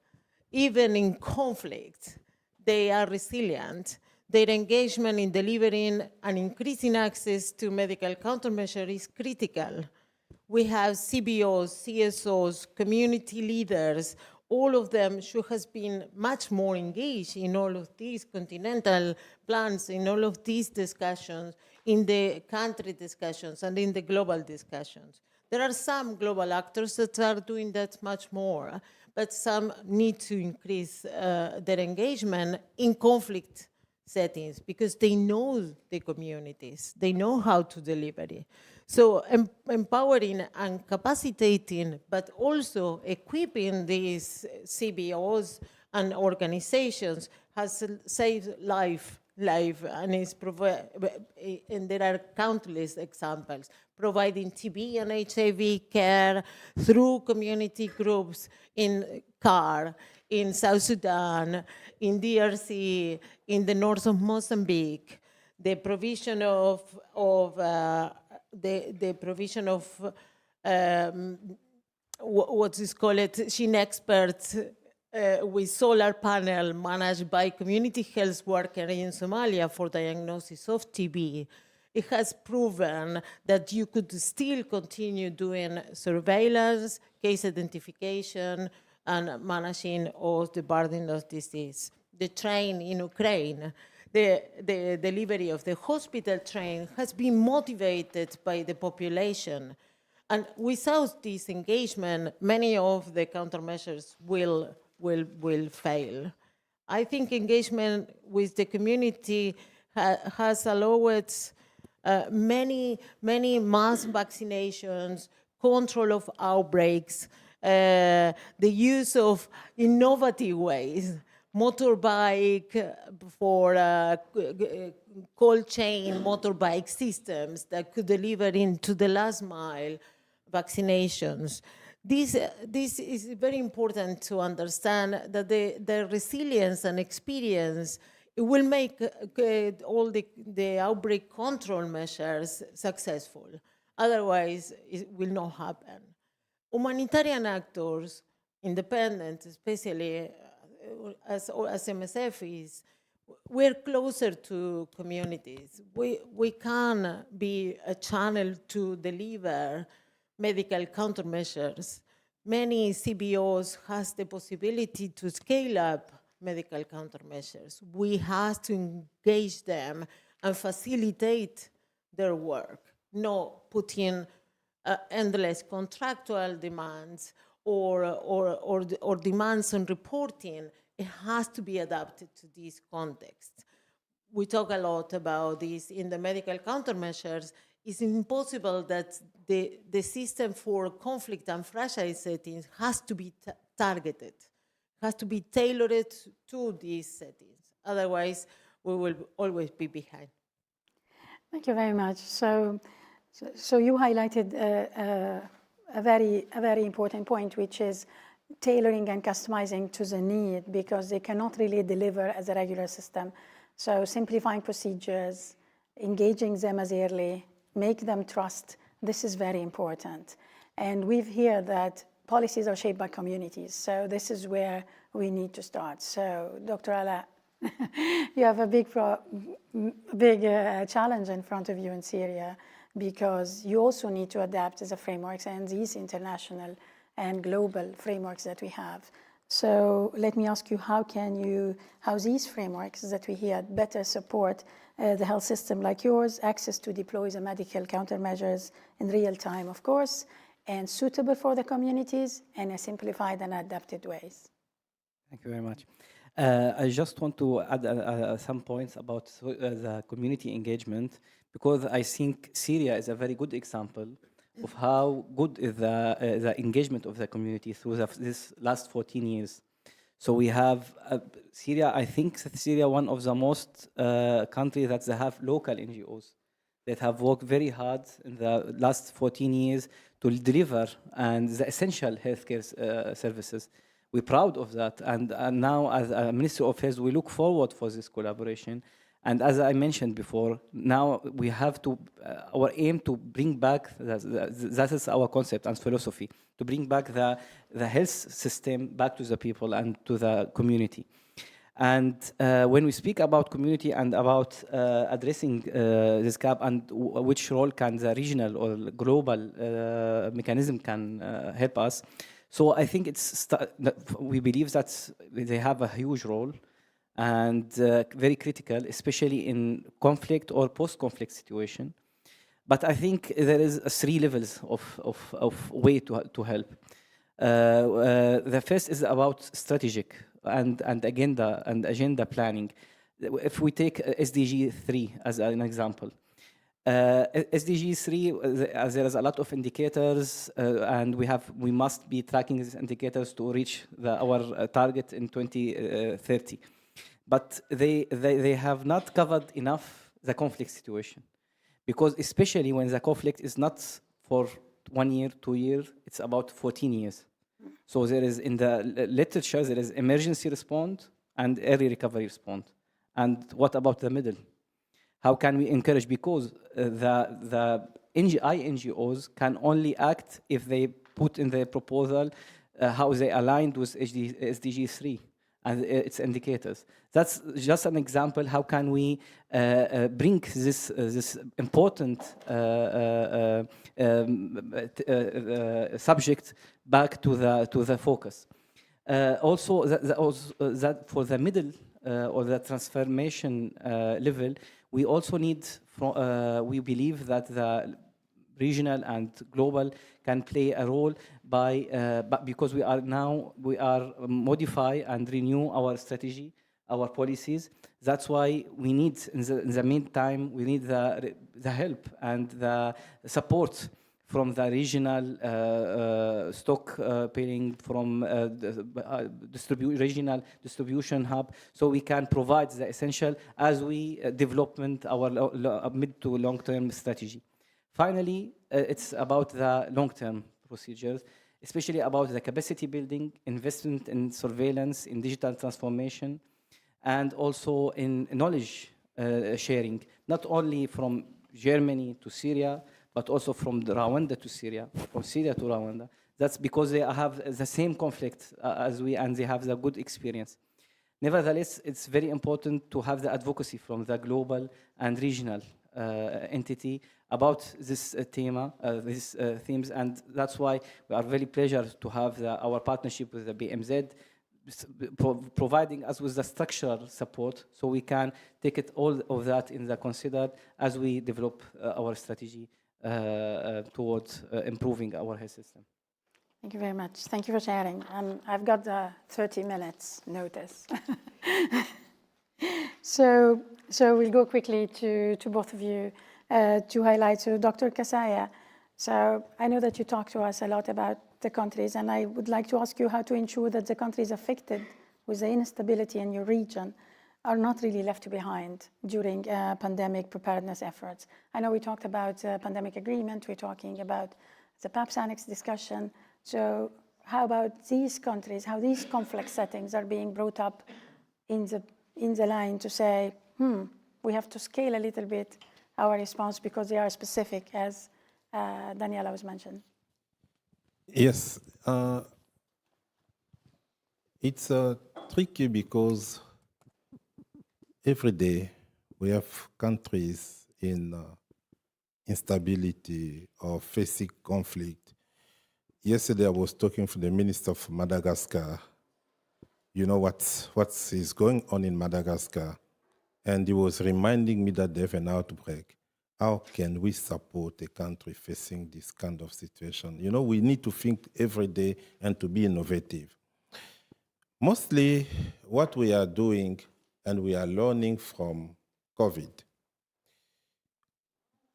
even in conflict. They are resilient. Their engagement in delivering and increasing access to medical countermeasures is critical. We have CBOs, CSOs, community leaders. All of them should have been much more engaged in all of these continental plans, in all of these discussions, in the country discussions, and in the global discussions. There are some global actors that are doing that much more, but some need to increase their engagement in conflict settings, because they know the communities, they know how to deliver it. So empowering and capacitating, but also equipping these CBOs and organizations has saved life, and and there are countless examples, providing TB and HIV care through community groups in CAR, in South Sudan, in DRC, in the north of Mozambique, the provision of what is called gene experts with solar panel managed by community health workers in Somalia for diagnosis of TB. It has proven that you could still continue doing surveillance, case identification, and managing of the burden of disease. The train in Ukraine, the delivery of the hospital train has been motivated by the population. And without this engagement, many of the countermeasures will fail. I think engagement with the community has allowed many mass vaccinations, control of outbreaks, the use of innovative ways, motorbike for cold chain motorbike systems that could deliver into the last mile vaccinations. This is very important to understand, that the resilience and experience, it will make all the outbreak control measures successful. Otherwise, it will not happen. Humanitarian actors, independent, especially as MSF is, we're closer to communities. We can be a channel to deliver medical countermeasures. Many CBOs has the possibility to scale up medical countermeasures. We have to engage them and facilitate their work, not put in endless contractual demands or demands on reporting. It has to be adapted to this context. We talk a lot about this in the medical countermeasures. It's impossible that the system for conflict and fragile settings has to be targeted, has to be tailored to these settings. Otherwise, we will always be behind. Thank you very much. So you highlighted a very important point, which is tailoring and customizing to the need, because they cannot really deliver as a regular system. So simplifying procedures, engaging them as early, make them trust, this is very important. And we've heard that policies are shaped by communities, so this is where we need to start. So Dr. Ala, you have a big challenge in front of you in Syria, because you also need to adapt as a frameworks and these international and global frameworks that we have. So let me ask you, how these frameworks that we hear better support the health system like yours, access to deploy the medical countermeasures in real time, of course, and suitable for the communities in a simplified and adapted ways? Thank you very much. I just want to add some points about the community engagement, because I think Syria is a very good example of how good is the engagement of the community through this last 14 years. So we have Syria, I think Syria one of the most countries that they have local NGOs that have worked very hard in the last 14 years to deliver and the essential healthcare services. We're proud of that, and now as a Ministry of Health, we look forward for this collaboration. And as I mentioned before, now we have to, our aim to bring back, that is our concept and philosophy, to bring back the health system back to the people and to the community. And when we speak about community and about addressing this gap and which role can the regional or global mechanism can help us, so I think we believe that they have a huge role and very critical, especially in conflict or post-conflict situation. But I think there is 3 levels of way to help. The first is about strategic and agenda planning. If we take SDG 3 as an example, SDG 3, there is a lot of indicators, and we must be tracking these indicators to reach our target in 2030. But they have not covered enough the conflict situation, because especially when the conflict is not for 1 year, 2 years, it's about 14 years. So there is, in the literature, there is emergency response and early recovery response. And what about the middle? How can we encourage? Because the NGOs can only act if they put in their proposal how they aligned with SDG 3 and its indicators. That's just an example. How can we bring this important subject back to the focus? Also, that for the middle or the transformation level, we also need. We believe that the regional and global can play a role because we are modify and renew our strategy, our policies. That's why we need, in the meantime, we need the help and the support from the regional stock pairing, from the regional distribution hub, so we can provide the essential as we development our mid to long-term strategy. Finally, it's about the long-term procedures, especially about the capacity building, investment in surveillance, in digital transformation, and also in knowledge sharing, not only from Germany to Syria, but also from Rwanda to Syria, from Syria to Rwanda. That's because they have the same conflict as we, and they have the good experience. Nevertheless, it's very important to have the advocacy from the global and regional entity about this these themes, and that's why we are very pleased to have our partnership with the BMZ, providing us with the structural support, so we can take it all of that in the considered as we develop our strategy towards improving our health system. Thank you very much. Thank you for sharing. I've got the 30 minutes notice. So we'll go quickly to both of you to highlight. So Dr. Kasaya, so I know that you talked to us a lot about the countries. And I would like to ask you how to ensure that the countries affected with the instability in your region are not really left behind during pandemic preparedness efforts. I know we talked about pandemic agreement, we're talking about the PAPS Annex discussion. So how about these countries, how these conflict settings are being brought up in the line to say, we have to scale a little bit our response because they are specific, as Daniela was mentioned. Yes, it's tricky because every day we have countries in instability or facing conflict. Yesterday I was talking to the Minister of Madagascar. You know what is going on in Madagascar, and he was reminding me that they have an outbreak. How can we support a country facing this kind of situation? You know, we need to think every day and to be innovative. Mostly what we are doing, and we are learning from COVID,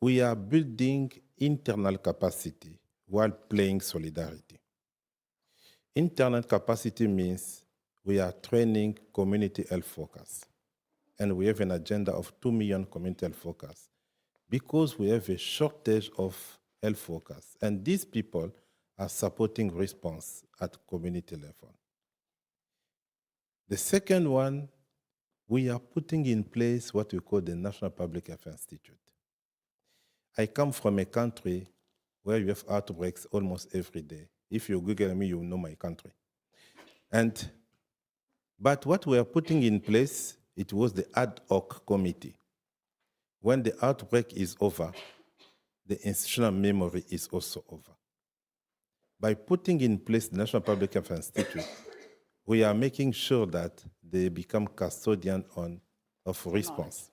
we are building internal capacity while playing solidarity. Internal capacity means we are training community health workers, and we have an agenda of 2 million community health workers because we have a shortage of health workers, and these people are supporting response at community level. The second one, we are putting in place what we call the National Public Health Institute. I come from a country where you have outbreaks almost every day. If you Google me, you know my country. But what we are putting in place, it was the ad hoc committee. When the outbreak is over, the institutional memory is also over. By putting in place the National Public Health Institute, we are making sure that they become custodian of response.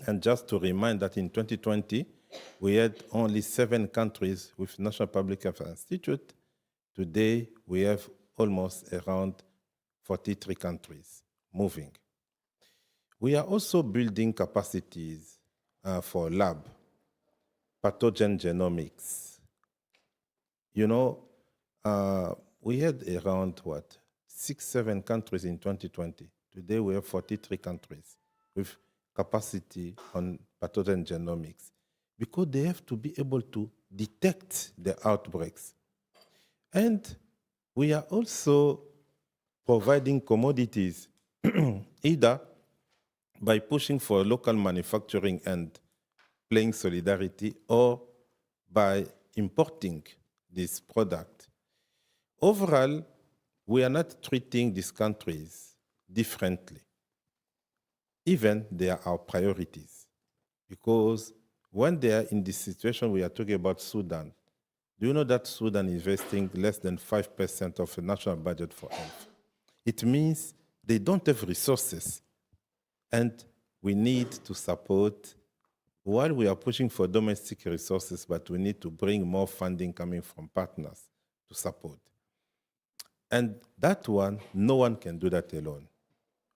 And just to remind that in 2020, we had only 7 countries with National Public Health Institute. Today, we have almost around 43 countries moving. We are also building capacities for lab, pathogen genomics. You know, we had around 6-7 countries in 2020. Today we have 43 countries with capacity on pathogen genomics because they have to be able to detect the outbreaks. And we are also providing commodities either by pushing for local manufacturing and playing solidarity or by importing this product. Overall, we are not treating these countries differently. Even they are our priorities. Because when they are in this situation, we are talking about Sudan. Do you know that Sudan is investing less than 5% of the national budget for health? It means they don't have resources. And we need to support, while we are pushing for domestic resources, but we need to bring more funding coming from partners to support. And that one, no one can do that alone.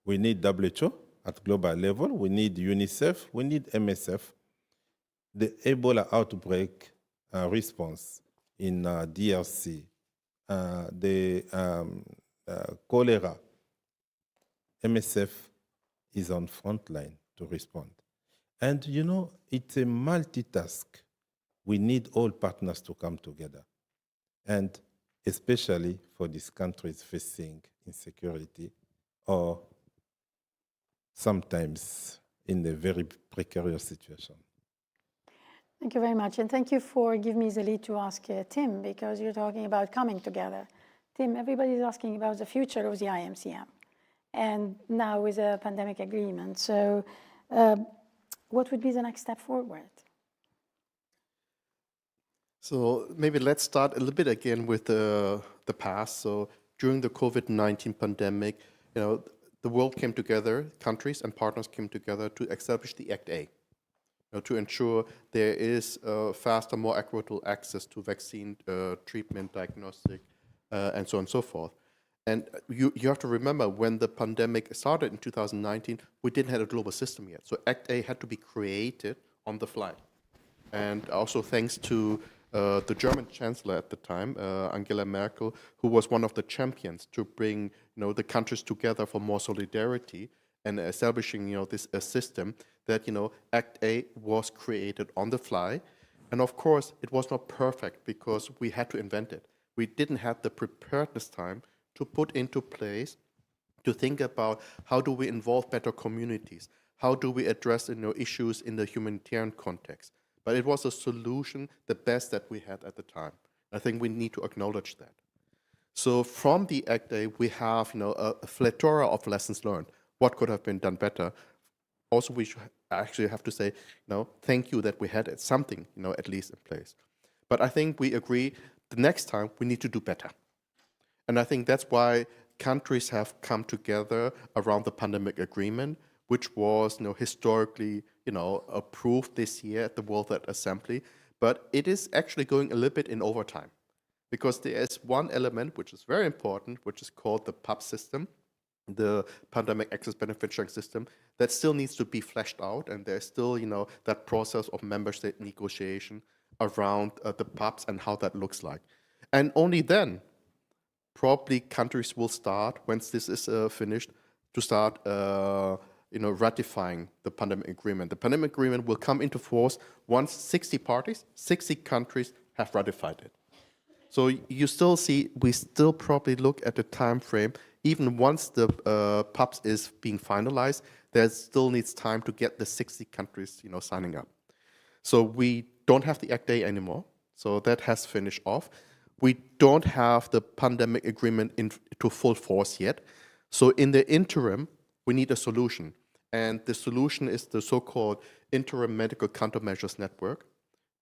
We need WHO at global level, we need UNICEF, we need MSF. The Ebola outbreak response in DRC, the cholera, MSF is on front line to respond. And you know, it's a multitask. We need all partners to come together. And especially for these countries facing insecurity or sometimes in a very precarious situation. Thank you very much. And thank you for giving me the lead to ask Tim, because you're talking about coming together. Tim, everybody's asking about the future of the i-MCM, and now with a pandemic agreement. So what would be the next step forward? So maybe let's start a little bit again with the past. So during the COVID-19 pandemic, the world came together, countries and partners came together to establish the Act A, to ensure there is faster, more equitable access to vaccine treatment, diagnostic, and so on and so forth. And you have to remember, when the pandemic started in 2019, we didn't have a global system yet. So Act A had to be created on the fly. And also thanks to the German chancellor at the time, Angela Merkel, who was one of the champions to bring the countries together for more solidarity and establishing this system that Act A was created on the fly. And of course, it was not perfect because we had to invent it. We didn't have the preparedness time to put into place, to think about how do we involve better communities, how do we address issues in the humanitarian context. But it was a solution, the best that we had at the time. I think we need to acknowledge that. So from the Act A, we have a plethora of lessons learned. What could have been done better? Also, we should actually have to say, thank you that we had it, something, at least in place. But I think we agree the next time we need to do better. And I think that's why countries have come together around the pandemic agreement, which was historically approved this year at the World Health Assembly. But it is actually going a little bit in overtime, because there is one element which is very important, which is called the PAP system, the Pandemic Access Benefit Sharing System, that still needs to be fleshed out, and there's still that process of member state negotiation around the PAPs and how that looks like. And only then probably countries will start, once this is finished, to start ratifying the pandemic agreement. The pandemic agreement will come into force once 60 parties, 60 countries have ratified it. So you still see, we still probably look at the time frame, even once the PAPs is being finalized, there still needs time to get the 60 countries signing up. So we don't have the Act A anymore, so that has finished off. We don't have the pandemic agreement into full force yet. So in the interim, we need a solution. And the solution is the so-called Interim Medical Countermeasures Network.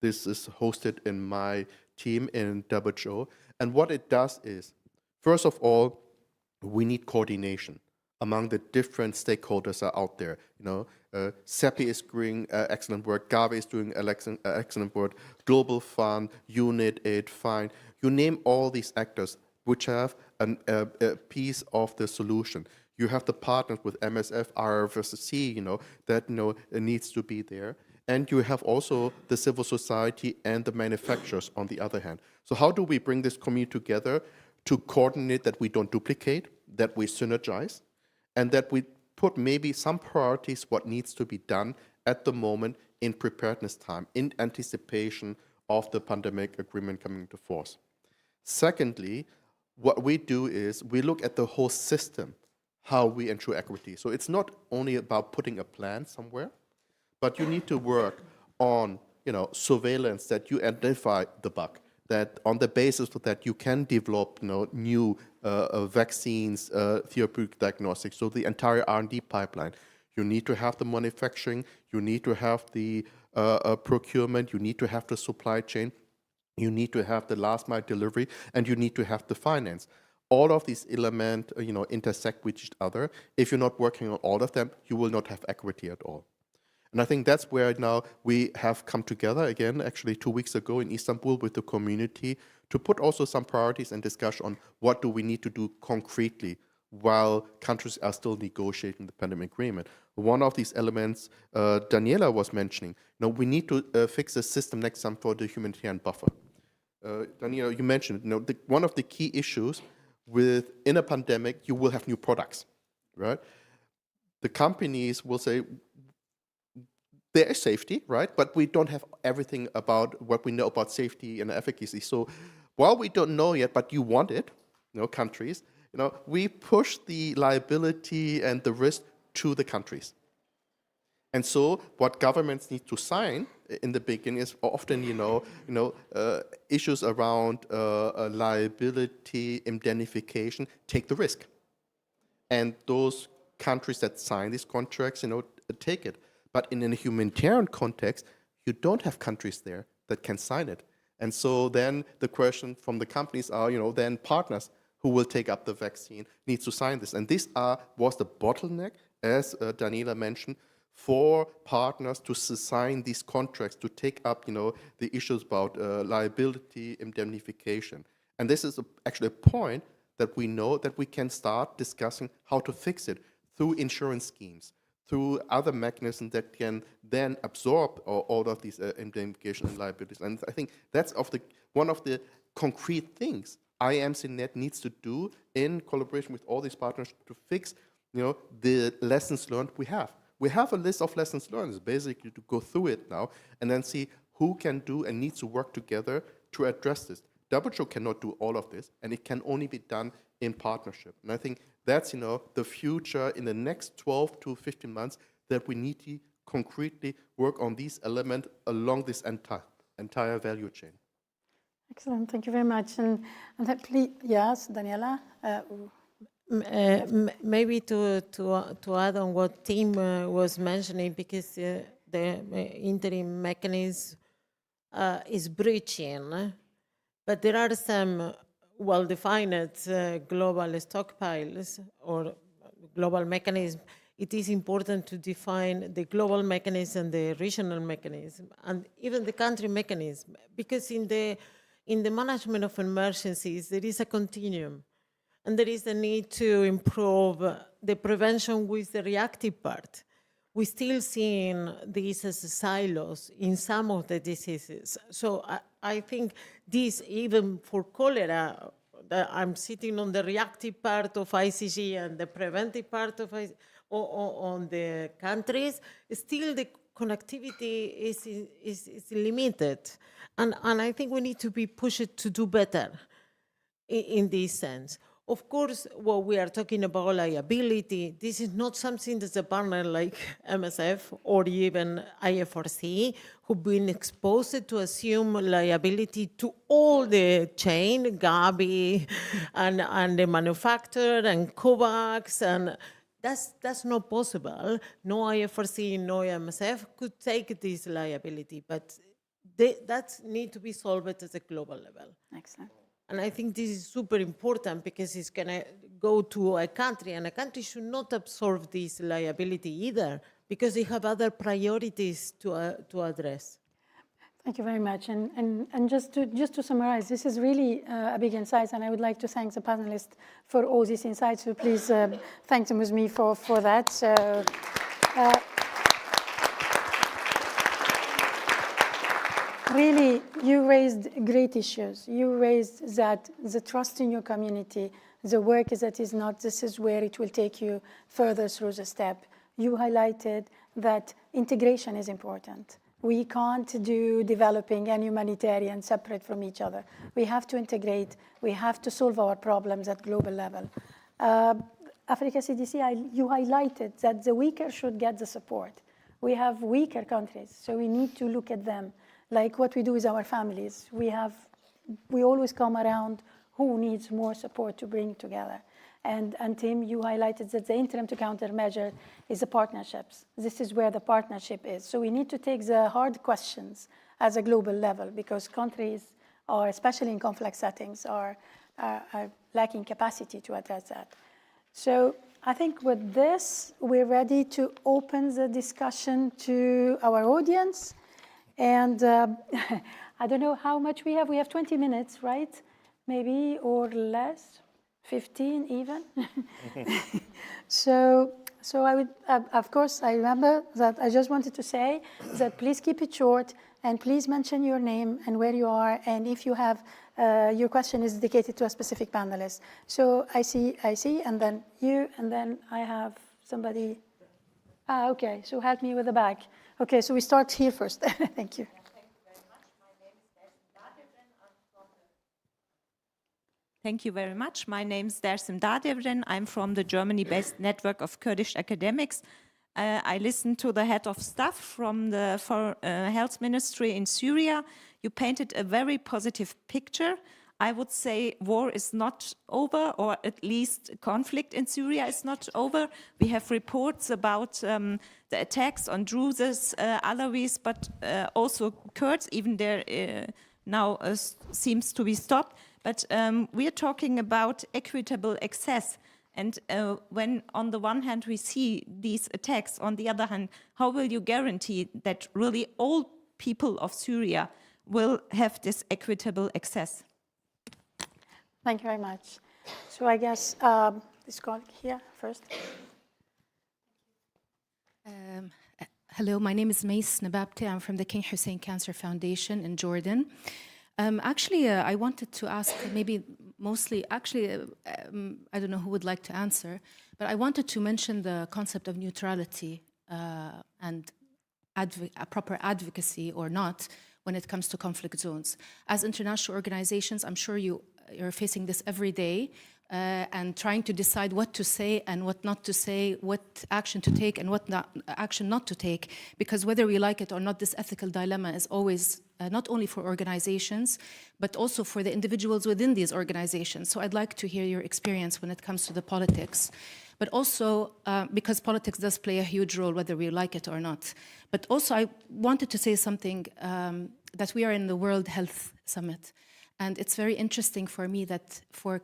This is hosted in my team in WHO. And what it does is, first of all, we need coordination among the different stakeholders that are out there. CEPI is doing excellent work, Gavi is doing excellent work, Global Fund, UNIT, FINE, you name all these actors which have a piece of the solution. You have the partners with MSF, RFSC, that needs to be there. And you have also the civil society and the manufacturers on the other hand. So how do we bring this community together to coordinate that we don't duplicate, that we synergize, and that we put maybe some priorities what needs to be done at the moment in preparedness time, in anticipation of the pandemic agreement coming into force. Secondly, what we do is we look at the whole system, how we ensure equity. So it's not only about putting a plan somewhere, but you need to work on surveillance, that you identify the bug, that on the basis of that you can develop new vaccines, therapeutic diagnostics, so the entire R&D pipeline. You need to have the manufacturing, you need to have the procurement, you need to have the supply chain, you need to have the last mile delivery, and you need to have the finance. All of these elements intersect with each other. If you're not working on all of them, you will not have equity at all. And I think that's where now we have come together again, actually 2 weeks ago in Istanbul with the community to put also some priorities and discussion on what do we need to do concretely while countries are still negotiating the pandemic agreement. One of these elements Daniela was mentioning, we need to fix the system next time for the humanitarian buffer. Daniela, you mentioned, one of the key issues in a pandemic, you will have new products, right? The companies will say, there is safety, right? But we don't have everything about what we know about safety and efficacy. So while we don't know yet, but you want it, countries, we push the liability and the risk to the countries. And so what governments need to sign in the beginning is often, issues around liability, indemnification, take the risk. And those countries that sign these contracts, take it. But in a humanitarian context, you don't have countries there that can sign it. And so then the question from the companies are, then partners who will take up the vaccine needs to sign this. And this was the bottleneck, as Daniela mentioned, for partners to sign these contracts, to take up, the issues about liability, indemnification. And this is actually a point that we know that we can start discussing how to fix it through insurance schemes, through other mechanisms that can then absorb all of these indemnification and liabilities. And I think that's one of the concrete things i-MCM-Net needs to do in collaboration with all these partners to fix, the lessons learned we have. We have a list of lessons learned. It's basically to go through it now and then see who can do and needs to work together to address this. WHO cannot do all of this, and it can only be done in partnership. And I think that's, the future in the next 12 to 15 months, that we need to concretely work on these elements along this entire value chain. Excellent, thank you very much. And please, yes, Daniela? Maybe to add on what Tim was mentioning, because the interim mechanism is breaching, but there are some well-defined global stockpiles or global mechanism. It is important to define the global mechanism, the regional mechanism, and even the country mechanism, because in the management of emergencies, there is a continuum, and there is a need to improve the prevention with the reactive part. We're still seeing these as silos in some of the diseases. So I think this, even for cholera, I'm sitting on the reactive part of ICG and the preventive part of ICG, on the countries, still the connectivity is limited. And I think we need to be pushed to do better in this sense. Of course, what we are talking about liability, this is not something that a partner like MSF or even IFRC who've been exposed to assume liability to all the chain, Gavi and the manufacturer and COVAX, and that's not possible. No IFRC, no MSF could take this liability, but that needs to be solved at a global level. Excellent. And I think this is super important because it's going to go to a country, and a country should not absorb this liability either because they have other priorities to address. Thank you very much. And just to summarize, this is really a big insight, and I would like to thank the panelists for all these insights. So please thank them with me for that. So, really, you raised great issues. You raised that the trust in your community, the work that is not, this is where it will take you further through the step. You highlighted that integration is important. We can't do developing and humanitarian separate from each other. We have to integrate. We have to solve our problems at global level. Africa CDC, you highlighted that the weaker should get the support. We have weaker countries, so we need to look at them. Like what we do with our families. We always come around who needs more support to bring together. And Tim, you highlighted that the interim to countermeasure is the partnerships. This is where the partnership is. So we need to take the hard questions as a global level because countries, or especially in complex settings, are lacking capacity to address that. So I think with this, we're ready to open the discussion to our audience. And I don't know how much we have. We have 20 minutes, right? Maybe, or less, 15 even. So I would, of course, I remember that I just wanted to say that please keep it short and please mention your name and where you are. And if you have, your question is dedicated to a specific panelist. So I see, and then you, and then I have somebody. Okay, so help me with the back. Okay, so we start here first. Thank you. Thank you very much. My name is Dersim Dadevren. I'm from the Germany-based network of Kurdish academics. I listened to the head of staff from the health ministry in Syria. You painted a very positive picture. I would say war is not over, or at least conflict in Syria is not over. We have reports about the attacks on Druzes, Alawis, but also Kurds, even there now seems to be stopped. But we are talking about equitable access. And when on the one hand we see these attacks, on the other hand, how will you guarantee that really all people of Syria will have this equitable access? Thank you very much. So I guess this colleague here first. Hello, my name is Mais Nababti. I'm from the King Hussein Cancer Foundation in Jordan. I wanted to ask maybe mostly, I don't know who would like to answer, but I wanted to mention the concept of neutrality and proper advocacy or not when it comes to conflict zones. As international organizations, I'm sure you're facing this every day and trying to decide what to say and what not to say, what action to take and what action not to take, because whether we like it or not, this ethical dilemma is always not only for organizations, but also for the individuals within these organizations. So I'd like to hear your experience when it comes to the politics. But also, because politics does play a huge role, whether we like it or not. But also, I wanted to say something that we are in the World Health Summit. And it's very interesting for me that for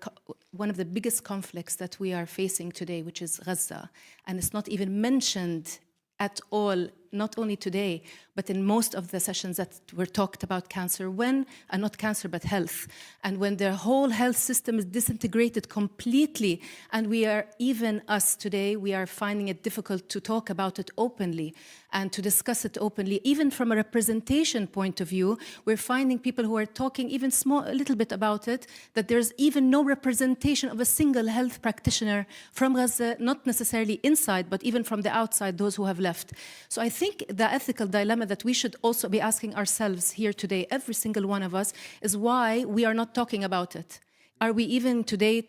one of the biggest conflicts that we are facing today, which is Gaza, and it's not even mentioned at all, not only today, but in most of the sessions that were talked about cancer, not cancer, but health. And when the whole health system is disintegrated completely, and we are, even us today, we are finding it difficult to talk about it openly and to discuss it openly. Even from a representation point of view, we're finding people who are talking even a little bit about it, that there's even no representation of a single health practitioner from Gaza, not necessarily inside, but even from the outside, those who have left. So I think the ethical dilemma that we should also be asking ourselves here today, every single one of us, is why we are not talking about it. Are we even today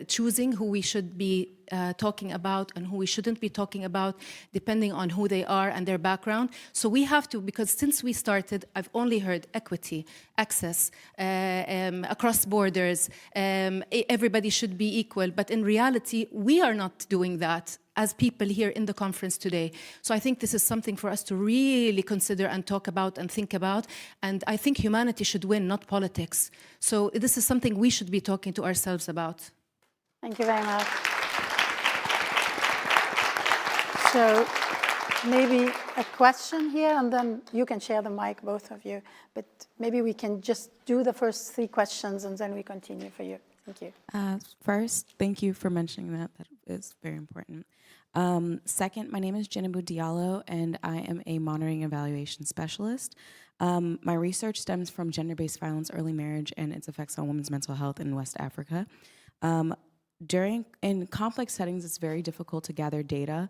choosing who we should be talking about and who we shouldn't be talking about, depending on who they are and their background? So we have to, because since we started, I've only heard equity, access, across borders, everybody should be equal. But in reality, we are not doing that as people here in the conference today. So I think this is something for us to really consider and talk about and think about. And I think humanity should win, not politics. So this is something we should be talking to ourselves about. Thank you very much. So maybe a question here, and then you can share the mic, both of you. But maybe we can just do the first 3 questions, and then we continue for you. Thank you. First, thank you for mentioning that. That is very important. Second, my name is Jenabu Diallo, and I am a monitoring evaluation specialist. My research stems from gender-based violence, early marriage, and its effects on women's mental health in West Africa. In complex settings, it's very difficult to gather data.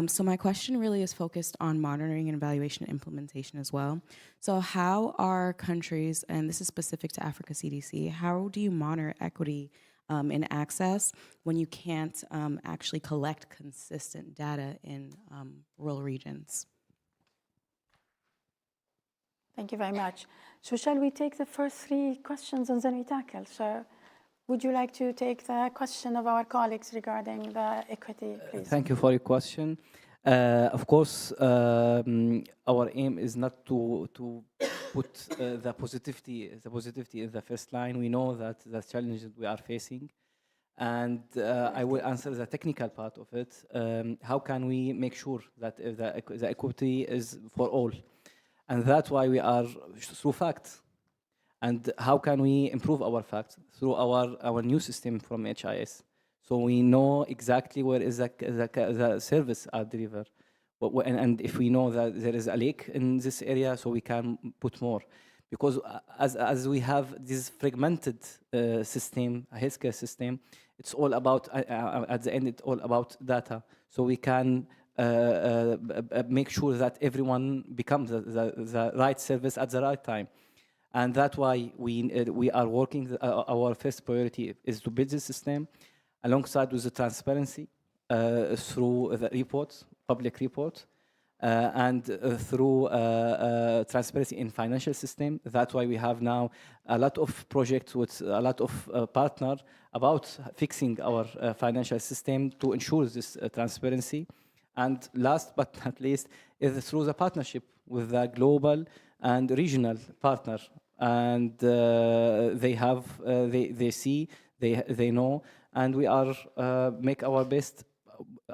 So my question really is focused on monitoring and evaluation and implementation as well. So how are countries, and this is specific to Africa CDC, how do you monitor equity in access when you can't actually collect consistent data in rural regions? Thank you very much. So shall we take the first 3 questions and then we tackle? So would you like to take the question of our colleagues regarding the equity, please? Thank you for your question. Of course, our aim is not to put the positivity in the first line. We know that the challenges we are facing, and I will answer the technical part of it. How can we make sure that the equity is for all? And that's why we are through facts. And how can we improve our facts? Through our new system from HIS. So we know exactly where is the service are delivered. And if we know that there is a leak in this area, so we can put more. Because as we have this fragmented system, a healthcare system, it's all about, at the end, it's all about data. So we can make sure that everyone becomes the right service at the right time. And that's why we are working, our first priority is to build the system alongside with the transparency through the reports, public reports, and through transparency in financial system. That's why we have now a lot of projects with a lot of partners about fixing our financial system to ensure this transparency. And last but not least is through the partnership with the global and regional partner, and they have, they see, they know, and we are make our best.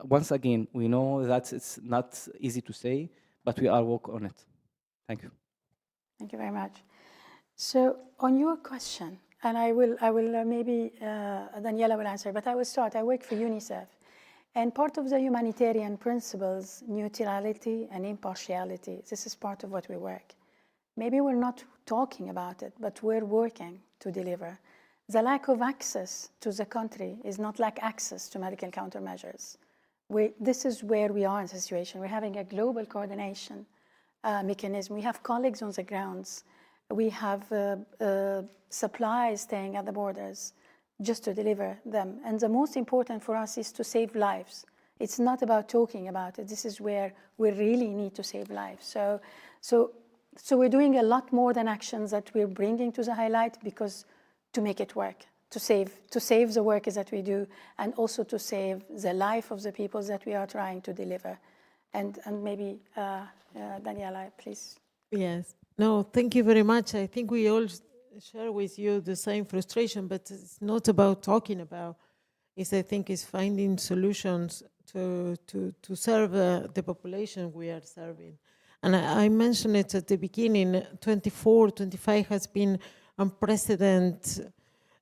Once again, we know that it's not easy to say, but we are work on it. Thank you. Thank you very much. So on your question, and I will maybe Daniela will answer, but I will start. I work for UNICEF, And part of the humanitarian principles, neutrality and impartiality, this is part of what we work. Maybe we're not talking about it, but we're working to deliver. The lack of access to the country is not lack access to medical countermeasures. This is where we are in the situation. We're having a global coordination mechanism. We have colleagues on the grounds. We have supplies staying at the borders just to deliver them. And the most important for us is to save lives. It's not about talking about it. This is where we really need to save lives. So we're doing a lot more than actions that we're bringing to the highlight, because to make it work, to save the workers that we do, and also to save the life of the people that we are trying to deliver. And maybe, Daniela, please. Yes. No, thank you very much. I think we all share with you the same frustration, but it's not about talking about. I think it's finding solutions to serve the population we are serving. And I mentioned it at the beginning, 25 has been unprecedented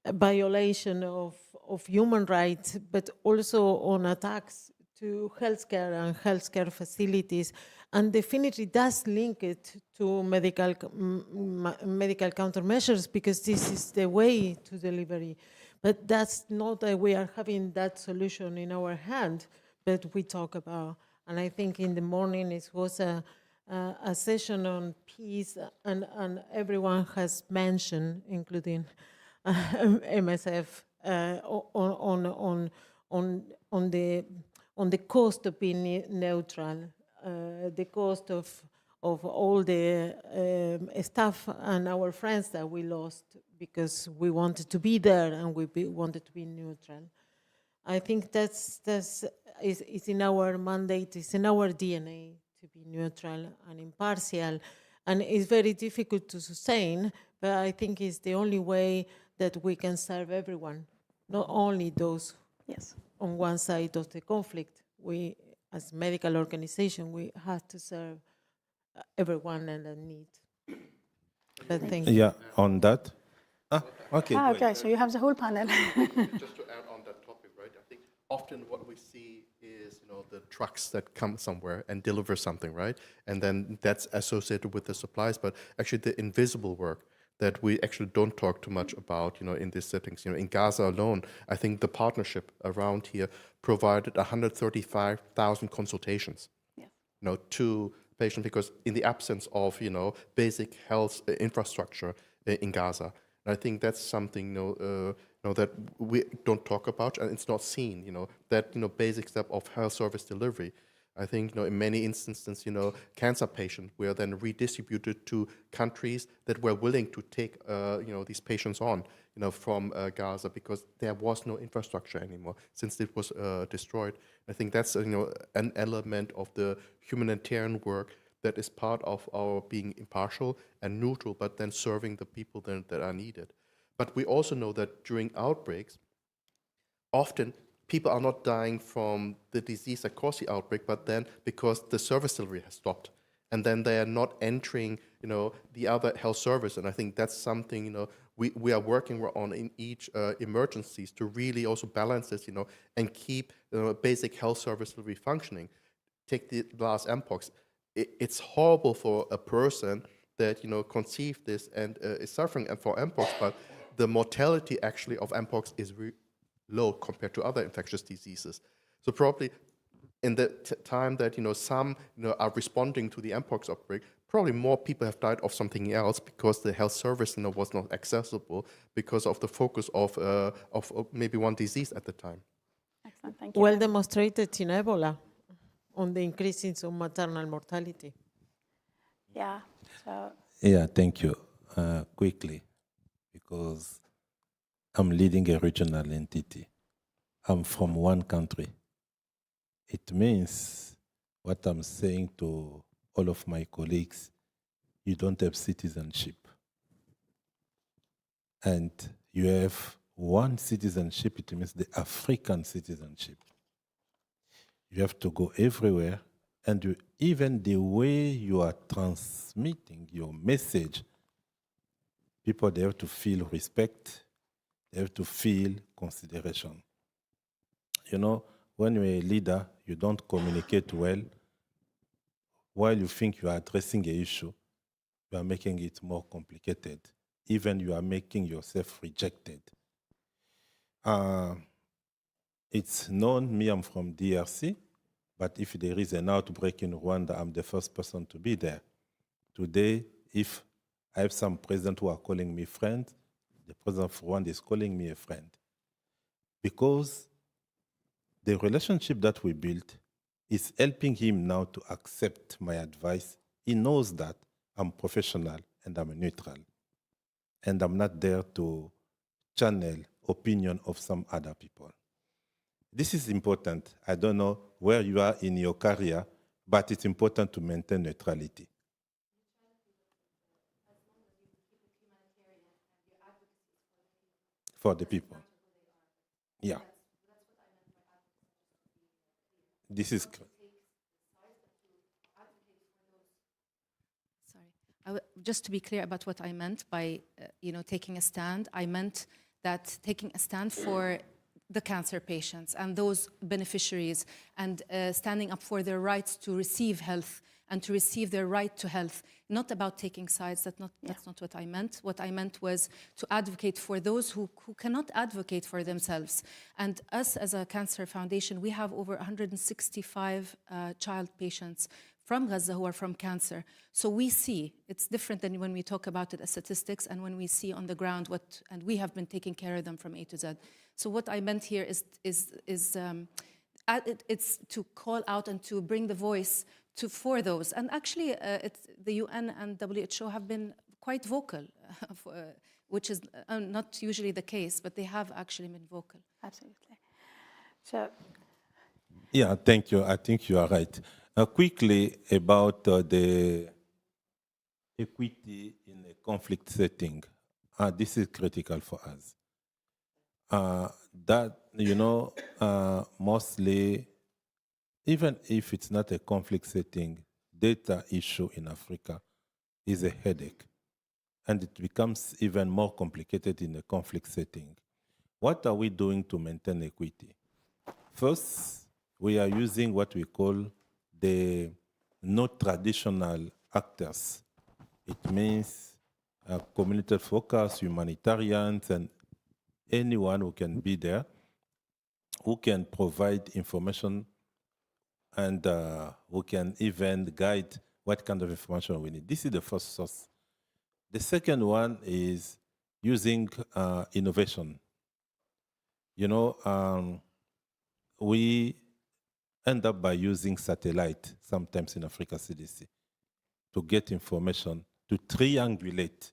violation of human rights, but also on attacks to healthcare and healthcare facilities, and definitely does link it to medical countermeasures, because this is the way to delivery. But that's not that we are having that solution in our hand, but we talk about. And I think in the morning it was a session on peace, and everyone has mentioned, including MSF, on the cost of being neutral, the cost of all the staff and our friends that we lost because we wanted to be there and we wanted to be neutral. I think that's in our mandate, it's in our DNA to be neutral and impartial, and it's very difficult to sustain, but I think it's the only way that we can serve everyone, not only those on one side of the conflict. We, as a medical organization, we have to serve everyone and the need. But thank you. Yeah, on that. Okay. Okay, so you have the whole panel. Just to add on that topic, right? I think often what we see is, the trucks that come somewhere and deliver something, right? And then that's associated with the supplies, but actually the invisible work that we actually don't talk too much about, in these settings. In Gaza alone, I think the partnership around here provided 135,000 consultations, to patients, because in the absence of, basic health infrastructure in Gaza. And I think that's something, that we don't talk about, and it's not seen, that, basic step of health service delivery. I think, in many instances, cancer patients were then redistributed to countries that were willing to take, these patients on, from Gaza, because there was no infrastructure anymore since it was destroyed. I think that's, an element of the humanitarian work that is part of our being impartial and neutral, but then serving the people that are needed. But we also know that during outbreaks, often people are not dying from the disease that caused the outbreak, but then because the service delivery has stopped. And then they are not entering, the other health service. And I think that's something, we are working on in each emergencies to really also balance this, and keep basic health service delivery functioning. Take the last Mpox. It's horrible for a person that, conceived this and is suffering for Mpox, but the mortality actually of Mpox is low compared to other infectious diseases. So probably in the time that, some, are responding to the Mpox outbreak, probably more people have died of something else because the health service, was not accessible because of the focus of maybe one disease at the time. Excellent, thank you. Well demonstrated in Ebola on the increases of maternal mortality. Yeah, so. Yeah, thank you. Quickly, because I'm leading a regional entity. I'm from one country. It means what I'm saying to all of my colleagues, you don't have citizenship. And you have one citizenship, it means the African citizenship. You have to go everywhere, and even the way you are transmitting your message, people, they have to feel respect, they have to feel consideration. when you're a leader, you don't communicate well. While you think you are addressing an issue, you are making it more complicated. Even you are making yourself rejected. It's known, me, I'm from DRC, but if there is an outbreak in Rwanda, I'm the first person to be there. Today, if I have some president who are calling me friend, the president of Rwanda is calling me a friend. Because the relationship that we built is helping him now to accept my advice. He knows that I'm professional and I'm neutral. And I'm not there to channel opinion of some other people. This is important. I don't know where you are in your career, but it's important to maintain neutrality. For the people. Yeah. This is. Sorry. Just to be clear about what I meant by, taking a stand, I meant that taking a stand for the cancer patients and those beneficiaries and standing up for their rights to receive health and to receive their right to health. Not about taking sides, that's not what I meant. What I meant was to advocate for those who cannot advocate for themselves. And us as a cancer foundation, we have over 165 child patients from Gaza who are from cancer. So we see, it's different than when we talk about it as statistics and when we see on the ground and we have been taking care of them from A to Z. So what I meant here is it's to call out and to bring the voice for those. And actually, the UN and WHO have been quite vocal, which is not usually the case, but they have actually been vocal. Absolutely. So. Yeah, thank you. I think you are right. Quickly about the equity in a conflict setting. This is critical for us. Mostly, even if it's not a conflict setting, data issue in Africa is a headache. And it becomes even more complicated in a conflict setting. What are we doing to maintain equity? First, we are using what we call the not traditional actors. It means community focus, humanitarians, and anyone who can be there, who can provide information and who can even guide what kind of information we need. This is the first source. The second one is using innovation. We end up by using satellite, sometimes in Africa CDC, to get information, to triangulate.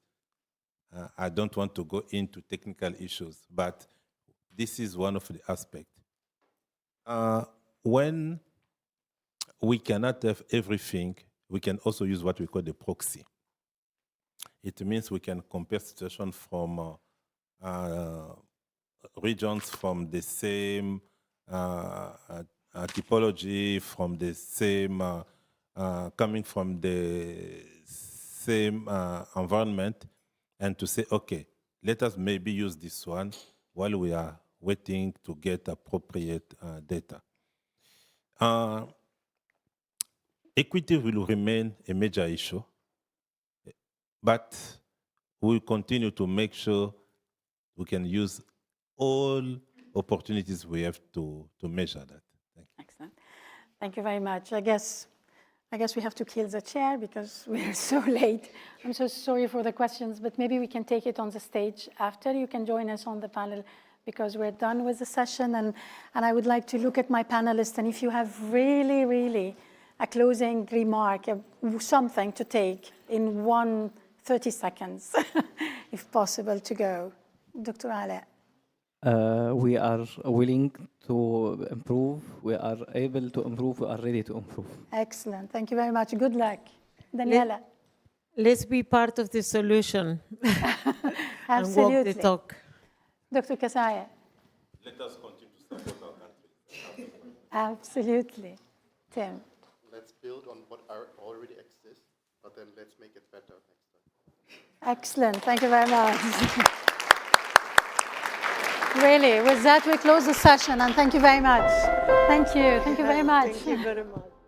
I don't want to go into technical issues, but this is one of the aspects. When we cannot have everything, we can also use what we call the proxy. It means we can compare situations from regions from the same typology, from the same, coming from the same environment, and to say, okay, let us maybe use this one while we are waiting to get appropriate data. Equity will remain a major issue, but we'll continue to make sure we can use all opportunities we have to measure that. Thank you. Excellent. Thank you very much. I guess we have to kill the chair because we are so late. I'm so sorry for the questions, but maybe we can take it on the stage after. You can join us on the panel because we're done with the session. And I would like to look at my panelists, and if you have really, really a closing remark, something to take in 30 seconds, if possible, to go. Dr. Ale. We are willing to improve. We are able to improve. We are ready to improve. Excellent. Thank you very much. Good luck. Daniela. Let's be part of the solution and walk the talk. Dr. Kasaya. Let us continue to support our country. Absolutely. Tim. Let's build on what already exists, but then let's make it better next time. Excellent. Thank you very much. Really, with that, we close the session, and thank you very much. Thank you very much. Thank you very much.